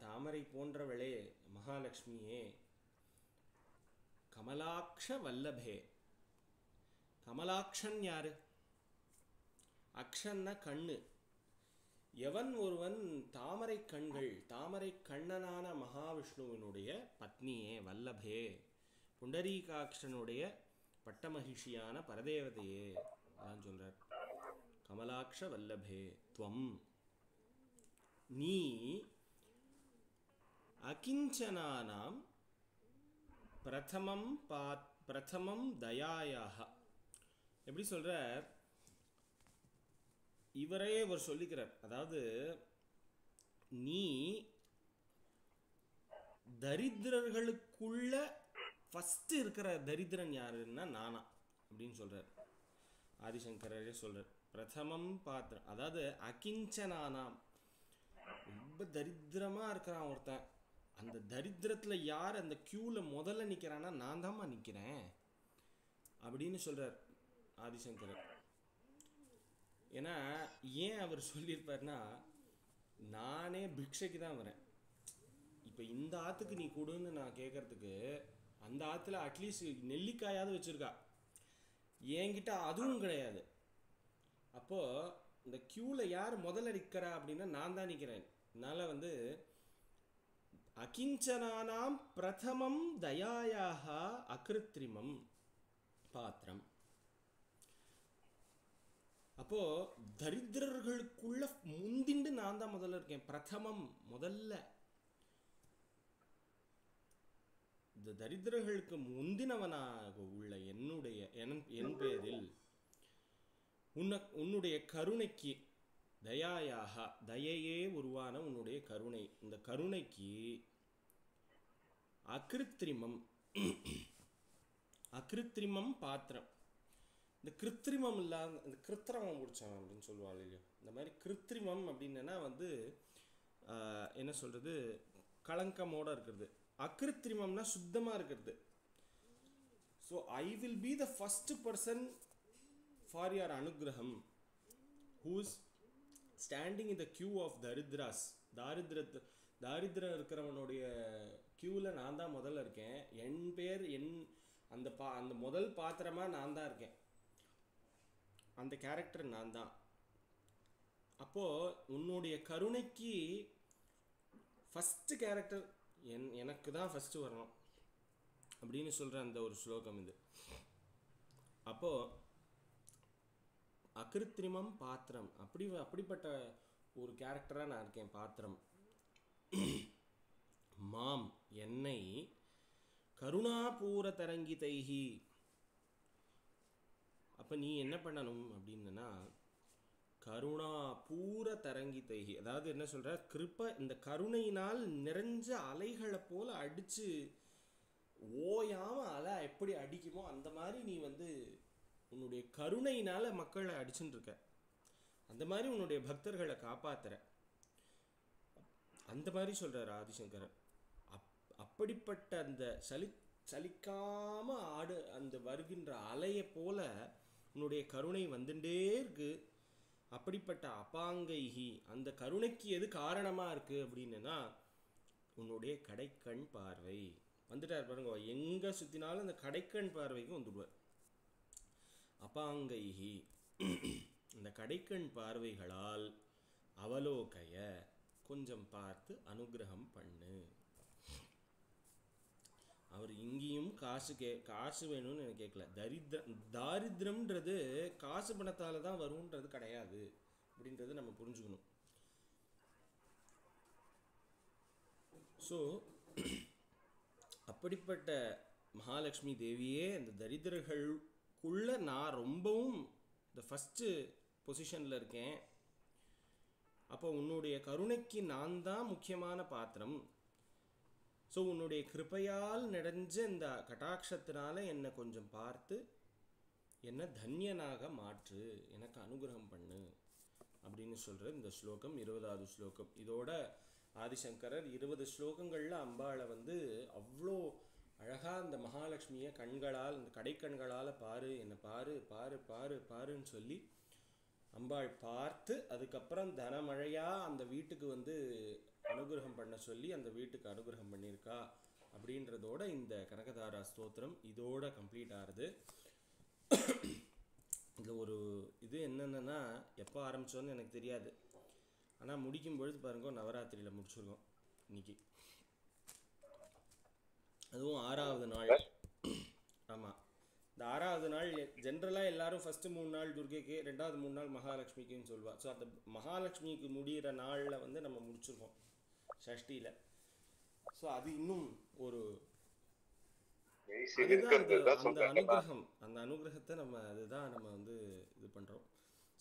Speaker 1: தாமரை போன்றவளே மகாலட்சுமியே. கமலாக்ஷ வல்லபே. கமலாக்ஷன் யாரு? அக்ஷன்னா கண்ணு. எவன் ஒருவன் தாமரை கண்கள், தாமரை கண்ணனான மகாவிஷ்ணுவினுடைய பத்னியே வல்லபே, புண்டரீகாட்சனுடைய பட்டமகிஷியான பரதேவதையே அதான் சொல்றார். கமலாக்ஷ வல்லபே துவம், நீ அகிஞ்சனானாம் பிரதமம் தயாயாக. எப்படி சொல்றார்? இவரே இவர் சொல்லிக்கிறார். அதாவது நீ தரித்திரர்களுக்குள்ள ஃபர்ஸ்ட் இருக்கிற தரித்திரன் யாருன்னா நானா அப்படின்னு சொல்றார். ஆதிசங்கரே சொல்றார். பிரதமம் பாத்திரம், அதாவது அகிஞ்சனானாம், ரொம்ப தரித்திரமா இருக்கிறான் ஒருத்தன். அந்த தரித்திரத்துல யார் அந்த கியூல முதல்ல நிக்கிறான்னா நான் தான்மா நிக்கிறேன் அப்படின்னு சொல்றார் ஆதிசங்கரர். ஏன்னா ஏன் அவர் சொல்லியிருப்பார்னா, நானே பிக்ஷைக்கு தான் வரேன். இப்போ இந்த ஆற்றுக்கு நீ கொடுன்னு நான் கேட்கறதுக்கு அந்த ஆற்றுல அட்லீஸ்ட் நெல்லிக்காயாவது வச்சிருக்கா, என்கிட்ட அதுவும் கிடையாது. அப்போது இந்த க்யூவில் யார் முதல்ல நிற்கிறா அப்படின்னா நான் தான் நிற்கிறேன். அதனால் வந்து அகிஞ்சனானாம் பிரதமம் தயாயாக அகிருத்ரிமம் பாத்திரம். அப்போ தரித்திரர்களுக்குள்ள முந்திண்டு நான் தான் முதல்ல இருக்கேன். பிரதமம் முதல்ல. இந்த தரித்திரர்களுக்கு முந்தினவனாக உள்ள என் பேரில் உன்னுடைய கருணைக்கு தயாயாக, தயையே உருவான உன்னுடைய கருணை, இந்த கருணைக்கு அகிருத்ரிமம் பாத்திரம். இந்த கிருத்திரிமம் இல்லாத இந்த கிருத்திரமம் முடிச்சான் அப்படின்னு சொல்லுவாங்க இல்லையா, இந்த மாதிரி கிருத்திரிமம் அப்படின்னா வந்து என்ன சொல்றது, களங்கமோட இருக்கிறது. அகிருத்திரிமம்னா சுத்தமா இருக்கிறது. So I will be the first person for your அனுகிரகம் who's standing in the queue of daridras. தாரித்திரம் இருக்கிறவனுடைய கியூவில் நான் தான் முதல்ல இருக்கேன். என் பேர் அந்த முதல் பாத்திரமாக நான் தான் இருக்கேன். அந்த கேரக்டர் நான் தான். அப்போது உன்னுடைய கருணைக்கு ஃபஸ்ட்டு கேரக்டர் எனக்கு தான் ஃபஸ்ட்டு வரணும் அப்படின்னு சொல்கிற அந்த ஒரு ஸ்லோகம் இது. அப்போது அகிருத்திரிமம் பாத்திரம் அப்படிப்பட்ட ஒரு கேரக்டராக நான் இருக்கேன். பாத்திரம் மாம் என்னை கருணாபூர தரங்கிதைஹி. அப்போ நீ என்ன பண்ணணும் அப்படின்னா கருணாபூர தரங்கிதைஹி, அதாவது என்ன சொல்ற, இந்த கருணையினால் நிறைஞ்ச அலைகளை போல அடிச்சு ஓயாம அலை எப்படி அடிக்குமோ அந்த மாதிரி நீ உன்னுடைய கருணையினால மக்களை அடிச்சுட்டு இருக்க. அந்த மாதிரி உன்னுடைய பக்தர்களை காப்பாத்துற. அந்த மாதிரி சொல்றாரு ஆதிசங்கரர். அப்படிப்பட்ட அந்த சலிக்காம அந்த வருகின்ற அலையை போல உன்னுடைய கருணை வந்துட்டே இருக்கு. அப்படிப்பட்ட அபாங்கைஹி, அந்த கருணைக்கு எது காரணமா இருக்கு அப்படின்னா உன்னுடைய கடைக்கண் பார்வை. வந்துட்டார் பாருங்க, எங்க சுத்தினாலும் அந்த கடைக்கண் பார்வைக்கு வந்துடுவார். அபாங்கைஹி, இந்த கடைக்கண் பார்வைகளால் அவலோகைய, கொஞ்சம் பார்த்து அனுகிரகம் பண்ணு. அவர் இங்கேயும் காசு வேணும்னு எனக்கு கேட்கல. தாரித்திரம்ன்றது காசு பணத்தால தான் வரும்ன்றது கிடையாது அப்படின்றது நம்ம புரிஞ்சுக்கணும். ஸோ அப்படிப்பட்ட மகாலட்சுமி தேவியே அந்த தரித்திரர்களுக்குள்ள நான் ரொம்பவும் இந்த ஃபஸ்ட்டு பொசிஷனில் இருக்கேன். அப்போ உன்னுடைய கருணைக்கு நான் தான் முக்கியமான பாத்திரம். ஸோ உன்னுடைய கிருபையால் நிறைஞ்ச இந்த கட்டாட்சத்தினால என்னை கொஞ்சம் பார்த்து என்னை தன்யனாக மாற்று, எனக்கு அனுகிரகம் பண்ணு அப்படின்னு சொல்கிற இந்த ஸ்லோகம் 20வது ஸ்லோகம். இதோட ஆதிசங்கரர் 20 ஸ்லோகங்களில் அம்பாளை அவ்வளோ அழகாக இந்த மகாலட்சுமியை கண்களால், இந்த கடைக்கண்களால் பாரு, என்னை பாரு பாரு பாரு பாருன்னு சொல்லி அம்பாள் பார்த்து அதுக்கப்புறம் தனமழையாக அந்த வீட்டுக்கு அனுகிரகம் பண்ண சொல்லி அந்த வீட்டுக்கு அனுகிரகம் பண்ணியிருக்கா அப்படின்றதோட இந்த கனகதாரா ஸ்தோத்திரம் இதோட கம்ப்ளீட் ஆகுது. இதில் ஒரு இது என்னென்னா, எப்போ ஆரம்பித்தோன்னு எனக்கு தெரியாது, ஆனால் முடிக்கும் பொழுது பாருங்க நவராத்திரியில் முடிச்சிருக்கோம் இன்னைக்கு. அதுவும் 6வது நாள். ஆமாம், இந்த 6வது நாள் ஜென்ரலாக எல்லாரும் ஃபஸ்ட்டு 3 நாள் துர்கைக்கு, 2வது 3 நாள் மகாலட்சுமிக்குன்னு சொல்லுவாள். ஸோ அந்த மகாலட்சுமிக்கு முடிகிற நாளில் நம்ம முடிச்சிருக்கோம் ஷஷ்டியில். ஸோ அது இன்னும் ஒரு அந்த அனுகிரகத்தை அதுதான் நம்ம இது பண்ணுறோம்.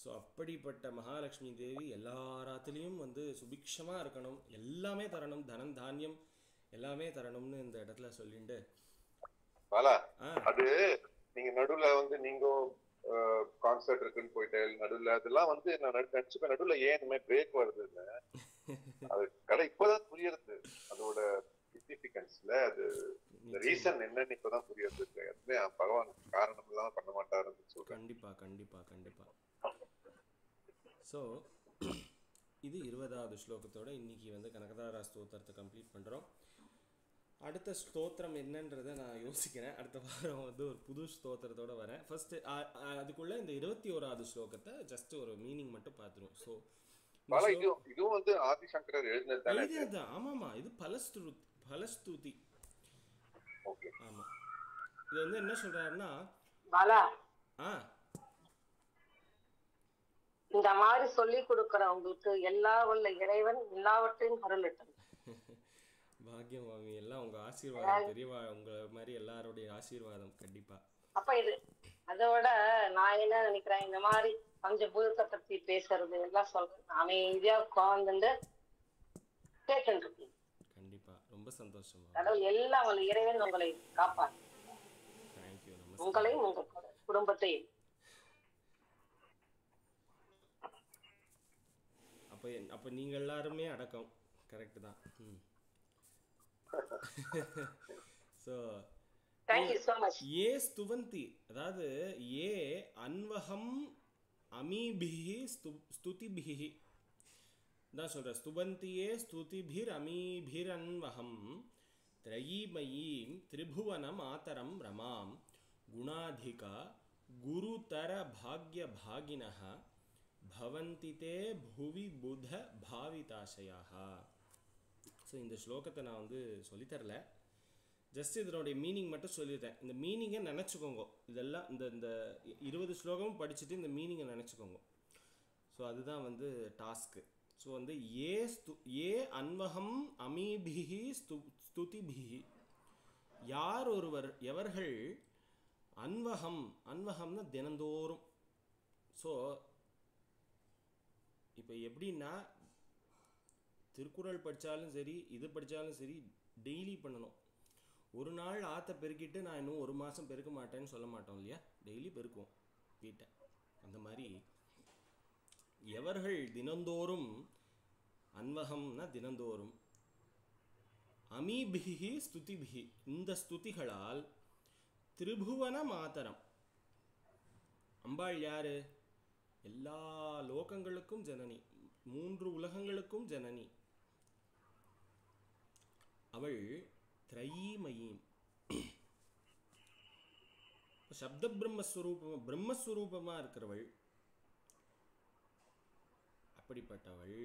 Speaker 1: ஸோ அப்படிப்பட்ட மகாலட்சுமி தேவி எல்லாராத்துலேயும் சுபிக்ஷமாக இருக்கணும், எல்லாமே தரணும், தனம் தானியம் எல்லாமே தரணும்னு இந்த இடத்துல சொல்லிட்டு
Speaker 5: அது நீங்க நடுவுல நீங்க கான்சர்ட் இருக்குன்னு போயிட்டு நடுவுல அதெல்லாம் நான் நினைச்சுப்பேன், நடுவுல ஏன் இந்த மாதிரி பிரேக் வருது இல்ல, அது கடை இப்பதான் புரியுது அதோட சிக்னிபிகன்ஸ்ல, அது ரீசன் என்னன்னு இப்பதான் புரியுது. பகவான் காரணம் இல்லாம பண்ண மாட்டாருன்னு சொல்றேன்.
Speaker 1: கண்டிப்பா கண்டிப்பா கண்டிப்பா. ஸோ இது 20வது ஸ்லோகத்தோட இன்னைக்கு கனகதாரா ஸ்தோத்திரத்தை கம்ப்ளீட் பண்றோம். அடுத்த ஸ்தோத்திரம் என்னன்றதை நான் யோசிக்கிறேன். அடுத்த வாரம் ஒரு புது ஸ்தோத்திரத்தோட வரேன். ஃபர்ஸ்ட் அதுக்குள்ள இந்த 21வது ஸ்லோகத்தை ஜஸ்ட் ஒரு மீனிங் மட்டும் பார்த்துருவோம். ஸோ
Speaker 5: இதுவும் ஆதிசங்கரர் எழுதினது.
Speaker 1: ஆமாமா, இது பலஸ்துதி. ஆமா, இது என்ன சொல்றாருன்னா,
Speaker 9: இந்த மாதிரி சொல்லி கொடுக்கறவங்களுக்கு எல்லா வல்ல இறைவன் எல்லாவற்றையும் அருளட்டும்.
Speaker 1: பாக்கியம் மாமி, எல்லாம் உங்க ஆசீர்வாதம், பெரியவா உங்க மாதிரி எல்லாரோடைய ஆசீர்வாதம் கண்டிப்பா.
Speaker 9: அப்ப இது அதோட நான் என்ன நினைக்கிறேன், இந்த மாதிரி பஞ்சபூதத்தை பத்தி பேசுறது எல்லாம் சொல்றேன், அமைதியா உட்கார்ந்து கேட்டு
Speaker 1: கண்டிப்பா. ரொம்ப சந்தோஷம்.
Speaker 9: கடவுள் எல்லாம் வல்ல இறைவன் உங்களை காப்பாற்று.
Speaker 1: தேங்க்யூ.
Speaker 9: உங்களையும் உங்க குடும்பத்தையும்.
Speaker 1: அப்ப நீங்க எல்லாருமே அடக்கம். கரெக்ட் தான். So
Speaker 9: thank you so much.
Speaker 1: ஏ ஸ்துவந்தி, அதாவது ஏ அன்வகம் அமீபிஹி ஸ்துதிபிஹி தான் சொல்கிறேன். ஸ்துபந்தியே ஸ்துதிபிர் அமீபிரன்வகம் த்ரயீமயீம் திரிபுவனம் ஆதரம் ரமாம் குணாதிகா குருதர பாக்ய பாகினஹ பவந்தி தே புவி புத பாவிதாசயாக. ஸோ இந்த ஸ்லோகத்தை நான் வந்து சொல்லித்தரல, ஜஸ்ட் இதனுடைய மீனிங் மட்டும் சொல்லிட்டேன். இந்த மீனிங்கை நினச்சிக்கோங்க. இதெல்லாம் இந்த 20 ஸ்லோகமும் படிச்சுட்டு இந்த மீனிங்கை நினச்சிக்கோங்க. ஸோ அதுதான் வந்து டாஸ்க்கு. ஸோ வந்து ஏ அன்வகம் அமீபிஹி ஸ்துதிபிஹி, யார் ஒருவர் எவர்கள் அன்வகம்னா தினந்தோறும். ஸோ இப்போ எப்படின்னா திருக்குறள் படித்தாலும் சரி இது படித்தாலும் சரி டெய்லி பண்ணணும். ஒரு நாள் ஆற்ற பெருக்கிட்டு நான் இன்னும் 1 மாதம் பெருக்க மாட்டேன்னு சொல்ல மாட்டோம் இல்லையா, டெய்லி பெருக்குவோம் வீட்டை. அந்த மாதிரி எவர்கள் தினந்தோறும், அன்வகம்னா தினந்தோறும், அமீபிஹி ஸ்துதிபிஹி இந்த ஸ்துதிகளால் திரிபுவன மாதரம், அம்பாள் யாரு? எல்லா லோகங்களுக்கும் ஜனனி, 3 உலகங்களுக்கும் ஜனனி. அவள் திரையீமயீம், சப்த பிரம்மஸ்வரூபமாக இருக்கிறவள். அப்படிப்பட்டவள்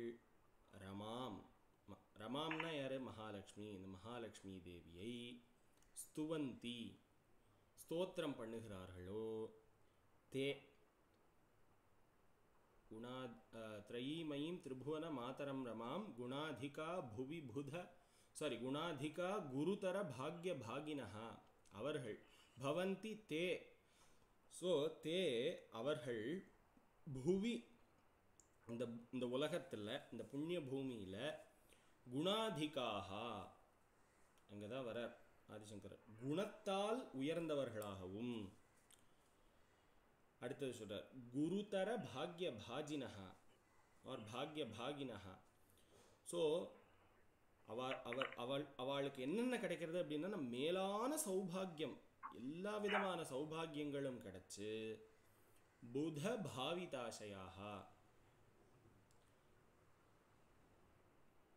Speaker 1: ரமாம்னா யாரு? மகாலட்சுமி. இந்த மகாலட்சுமி தேவியை ஸ்துவந்தி ஸ்தோத்திரம் பண்ணுகிறார்களோ தே த்ரயீமயீம் திரிபுவன மாதரம் ரமாம் குணாதிகா குணாதிகா குருதர பாக்ய பாகினஹ, அவர்கள் பவந்தி தே. ஸோ தே அவர்கள் புவி இந்த உலகத்தில், இந்த புண்ணிய பூமியில், குணாதிகாக அங்கே தான் வர ஆதிசங்கரர், குணத்தால் உயர்ந்தவர்களாகவும். அடுத்தது சொல்கிறார் குருதர பாக்ய பாஜினஹா ஆர் பாக்ய பாகினஹா. ஸோ அவளுக்கு என்னென்ன கிடைக்கிறது அப்படின்னா மேலான சௌபாகியம், எல்லா விதமான சௌபாகியங்களும் கிடைச்சு புத பாவிதாசையாக,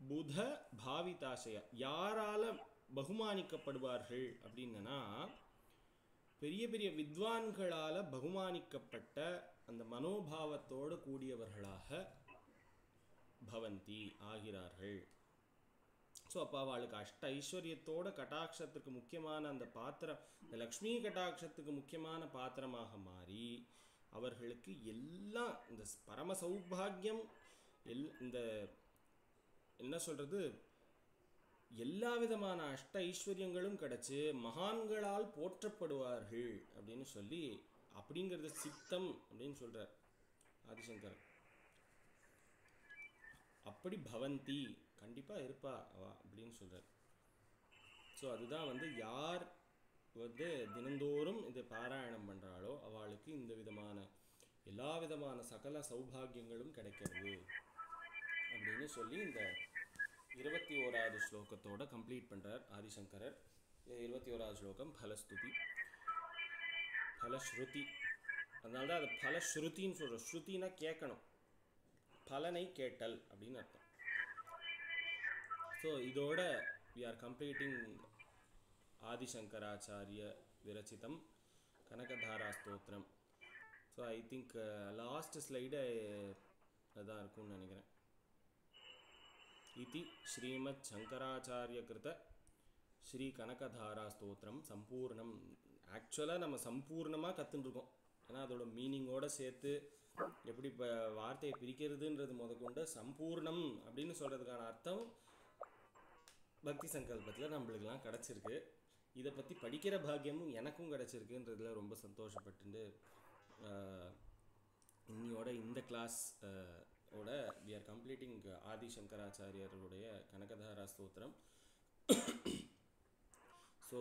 Speaker 1: புத பாவிதாசய யாரால பகுமானிக்கப்படுவார்கள் அப்படின்னா பெரிய பெரிய வித்வான்களால் பகுமானிக்கப்பட்ட அந்த மனோபாவத்தோடு கூடியவர்களாக பவந்தி ஆகிறார்கள். ஸோ அப்போ அவளுக்கு அஷ்ட ஐஸ்வர்யத்தோட கட்டாட்சத்துக்கு முக்கியமான அந்த பாத்திரம், இந்த லக்ஷ்மி கட்டாட்சத்துக்கு முக்கியமான பாத்திரமாக மாறி அவர்களுக்கு எல்லாம் இந்த பரம சௌபாகியம், இந்த என்ன சொல்கிறது, எல்லா விதமான அஷ்ட ஐஸ்வர்யங்களும் கிடச்சி மகான்களால் போற்றப்படுவார்கள் அப்படின்னு சொல்லி, அப்படிங்கிறது சித்தம் அப்படின்னு சொல்கிறார் ஆதிசங்கர். அப்படி பவந்தி கண்டிப்பாக இருப்பா அவ அப்படின்னு சொல்கிறார். ஸோ அதுதான் வந்து யார் வந்து தினந்தோறும் இதை பாராயணம் பண்ணுறாளோ அவளுக்கு இந்த விதமான எல்லா விதமான சகல சௌபாகியங்களும் கிடைக்கிறது அப்படின்னு சொல்லி இந்த 21வது ஸ்லோகத்தோட கம்ப்ளீட் பண்ணுறார் ஆதிசங்கரர். 21வது ஸ்லோகம் பலஸ்துதி, பலஸ்ருதி. அதனால தான் அது பலஸ்ருதின்னு சொல்கிறோம். ஸ்ருதினா கேட்கணும், பலனை கேட்டல் அப்படின்னு அர்த்தம். ஸோ இதோட வி ஆர் கம்ப்ளீட்டிங் ஆதிசங்கராச்சாரிய விரச்சிதம் கனகதாரா ஸ்தோத்திரம். So I think last slide அதுதான் இருக்கும்னு நினைக்கிறேன். इति श्रीमद् शंकराचार्य कृत श्री कनकधारा ஸ்தோத்திரம் சம்பூர்ணம். ஆக்சுவலாக நம்ம சம்பூர்ணமாக கற்றுருக்கோம். ஏன்னா அதோட மீனிங்கோடு சேர்த்து எப்படி இப்போ வார்த்தையை பிரிக்கிறதுன்றது முதற்கொண்டு சம்பூர்ணம் அப்படின்னு சொல்கிறதுக்கான அர்த்தம் பக்தி சங்கல்பத்தில் நம்மளுக்கெல்லாம் கிடச்சிருக்கு. இதை பற்றி படிக்கிற பாக்கியமும் எனக்கும் கிடச்சிருக்குன்றதுல ரொம்ப சந்தோஷப்பட்டு இன்னையோட இந்த கிளாஸ் ஓட we are completing ஆதி சங்கராச்சாரியருடைய கனகதாரா ஸ்தோத்திரம். So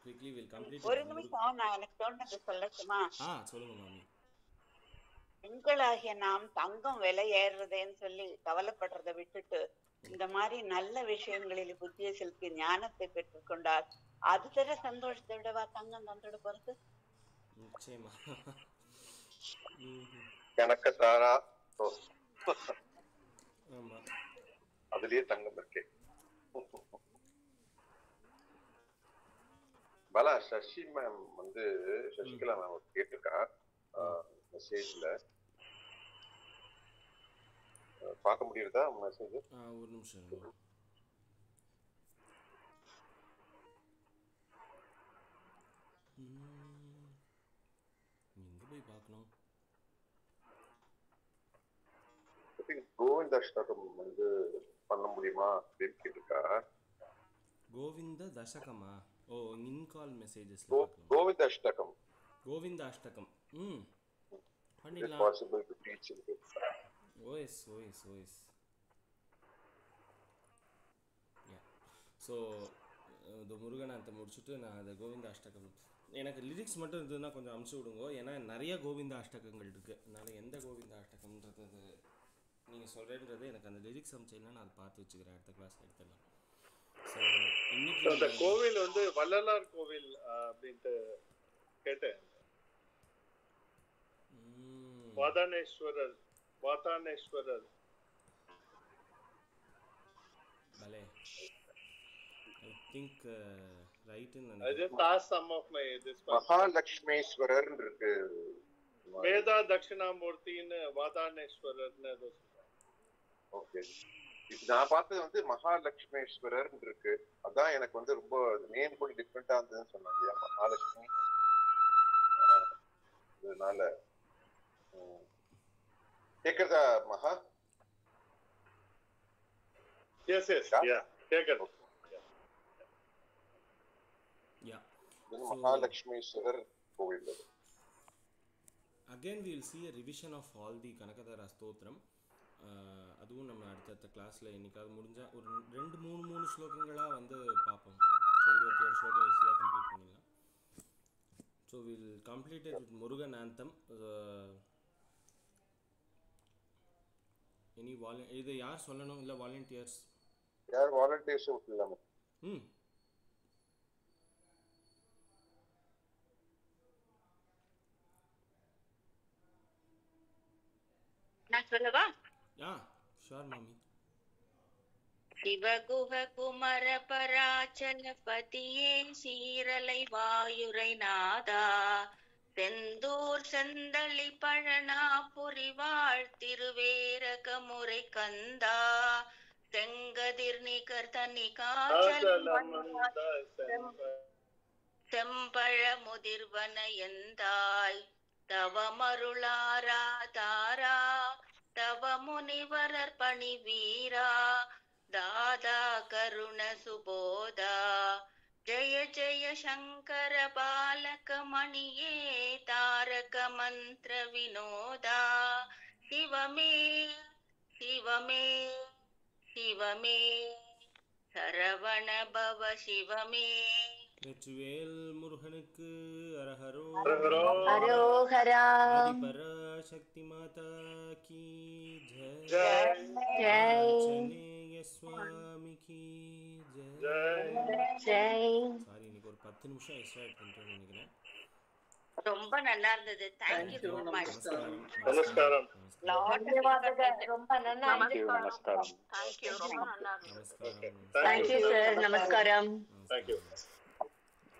Speaker 1: quickly will complete.
Speaker 2: ஒரு நிமிஷம் நான் எனக்கு தோணுது சொல்லட்டுமா?
Speaker 1: சொல்லுங்க மாமி.
Speaker 2: பெண்களாகிய நாம் தங்கம் விலை ஏறுறதேன்னு சொல்லி கவலைப்படுறதை விட்டுட்டு இந்த மாதிரி நல்ல விஷயங்களில் புத்திய செலுத்தி ஞானத்தை பெற்றுக்கொண்டால் அது தர சந்தோஷத்தை விடவா தங்கம் தந்தோட பொறுத்து.
Speaker 1: நிச்சயமா.
Speaker 5: கனகதாரா
Speaker 1: ஆமா
Speaker 5: அதுலயே தங்கம் இருக்கே. பாலா, சசி மேம் வந்து சசிகலா மேம் கேட்டிருக்கா மெசேஜ்ல, பார்க்க முடியுதா மெசேஜ்?
Speaker 1: ஒரு நிமிஷம் இருங்க. எங்க போய் பார்க்கணும்?
Speaker 5: கோவிந்த அஷ்டகம் வந்து பண்ண முடியுமா அப்படின்னு கேட்டிருக்கா.
Speaker 1: கோவிந்த தசகமா? ஓ, இன்கால் மெசேஜஸ்.
Speaker 5: கோவிந்த அஷ்டகம்.
Speaker 1: கோவிந்த அஷ்டகம். பண்ணிடலாம்.
Speaker 5: possible to teach in this.
Speaker 1: OS OS OS. Yeah. So இந்த முருகனாத்தை முடிச்சுட்டு நான் அந்த கோவிந்த அஷ்டகம், எனக்கு லிரிக்ஸ் மட்டும் இருந்ததுன்னா கொஞ்சம் அமுச்சு விடுங்க. ஏன்னா நிறைய கோவிந்த அஷ்டகங்கள் இருக்குது. அதனால் எந்த கோவிந்த அஷ்டகம்ன்றது நீங்கள் சொல்கிறேன்றது எனக்கு அந்த லிரிக்ஸ் அமிச்சிங்கன்னா நான் அதை பார்த்து வச்சுக்கிறேன். அடுத்த கிளாஸ் எடுத்துடலாம். ஸோ இன்னைக்கு
Speaker 3: அந்த கோவில் வந்து வள்ளலார் கோவில் அப்படின்ட்டு கேட்டேன். வாதானேஸ்வரர்
Speaker 1: பலே I think right in
Speaker 3: I just asked some of my this
Speaker 5: மகாலட்சுமேஸ்வரர் இருக்கு.
Speaker 3: வேதா தட்சிணாமூர்த்தின்னு வாதானேஸ்வரர்னு ஏதோ சொல்றாங்க.
Speaker 5: ஓகே, இது நான் பார்த்தது வந்து மகாலட்சுமேஸ்வரர் இருக்கு. அதான் எனக்கு வந்து ரொம்ப நேம் கூட டிஃப்ரெண்டா இருந்ததுன்னு சொன்னாங்க. மகாலட்சுமி அதனால கேக்குறதா மகா?
Speaker 3: Yes, yeah, கேக்குது.
Speaker 1: Yeah.
Speaker 5: மகாலட்சுமேஸ்வரர் கோவில்.
Speaker 1: Again we will see a revision of all the Kanakadhara Stotram. அதுவும் நம்ம அடுத்த கிளாஸில் என்னைக்காவது முடிஞ்சால் ஒரு 2-3 ஸ்லோகங்களாக வந்து பார்ப்போம். 21 ஸ்லோகம் ஈஸியாக கம்ப்ளீட் பண்ணிடலாம். So will completed with Murugan anthem. Any இது யார் சொல்லணும்? இல்லை வாலண்டியர்ஸ்?
Speaker 5: யார் வாலண்டியர்ஸ் விட்டுலாமா?
Speaker 2: நான் சொல்லவா?
Speaker 1: ஷூர் மாமி.
Speaker 2: சிவகுஹ குமர பராச்சலபதியே சீரலை வாயுரை நாதா செந்தூர் செந்தளி பழனா புரிவாழ் திருவேரக முறை கந்தா செங்கதிர் நிகர் தனி காச்சல் செம்பழ முதிர்வன எந்தாய் தவமருளாரா தாரா தவ முனிவரர் பணி வீரா தாதா கருண சுபோதா ஜய ஜய சங்கர பாலக மணியே தாரக மந்திர வினோதா சிவமே சிவமே சிவமே சரவண பவ சிவமே.
Speaker 1: வெற்றிவேல் முருகனுக்கு அரஹரோ
Speaker 4: அரோகரா.
Speaker 1: பராசக்தி மாதா கி
Speaker 4: ஜெய் ஜெய்.
Speaker 1: ஆஞ்சநேய சுவாமி கி ஜெய்
Speaker 4: ஜெய்.
Speaker 1: சாரி, இன்னைக்கு ஒரு 10 நிமிஷம் எக்ஸ்ட்ரா எடுத்துட்டேன்னு நினைக்கிறேன்.
Speaker 2: ரொம்ப நல்லா இருந்தது. Thank you so much.
Speaker 3: நமஸ்காரம்.
Speaker 4: ரொம்ப நல்லா
Speaker 2: தேங்க்யூ. ரொம்ப நல்லா இருந்தது.
Speaker 4: Thank you sir. நமஸ்காரம்.
Speaker 3: Thank you.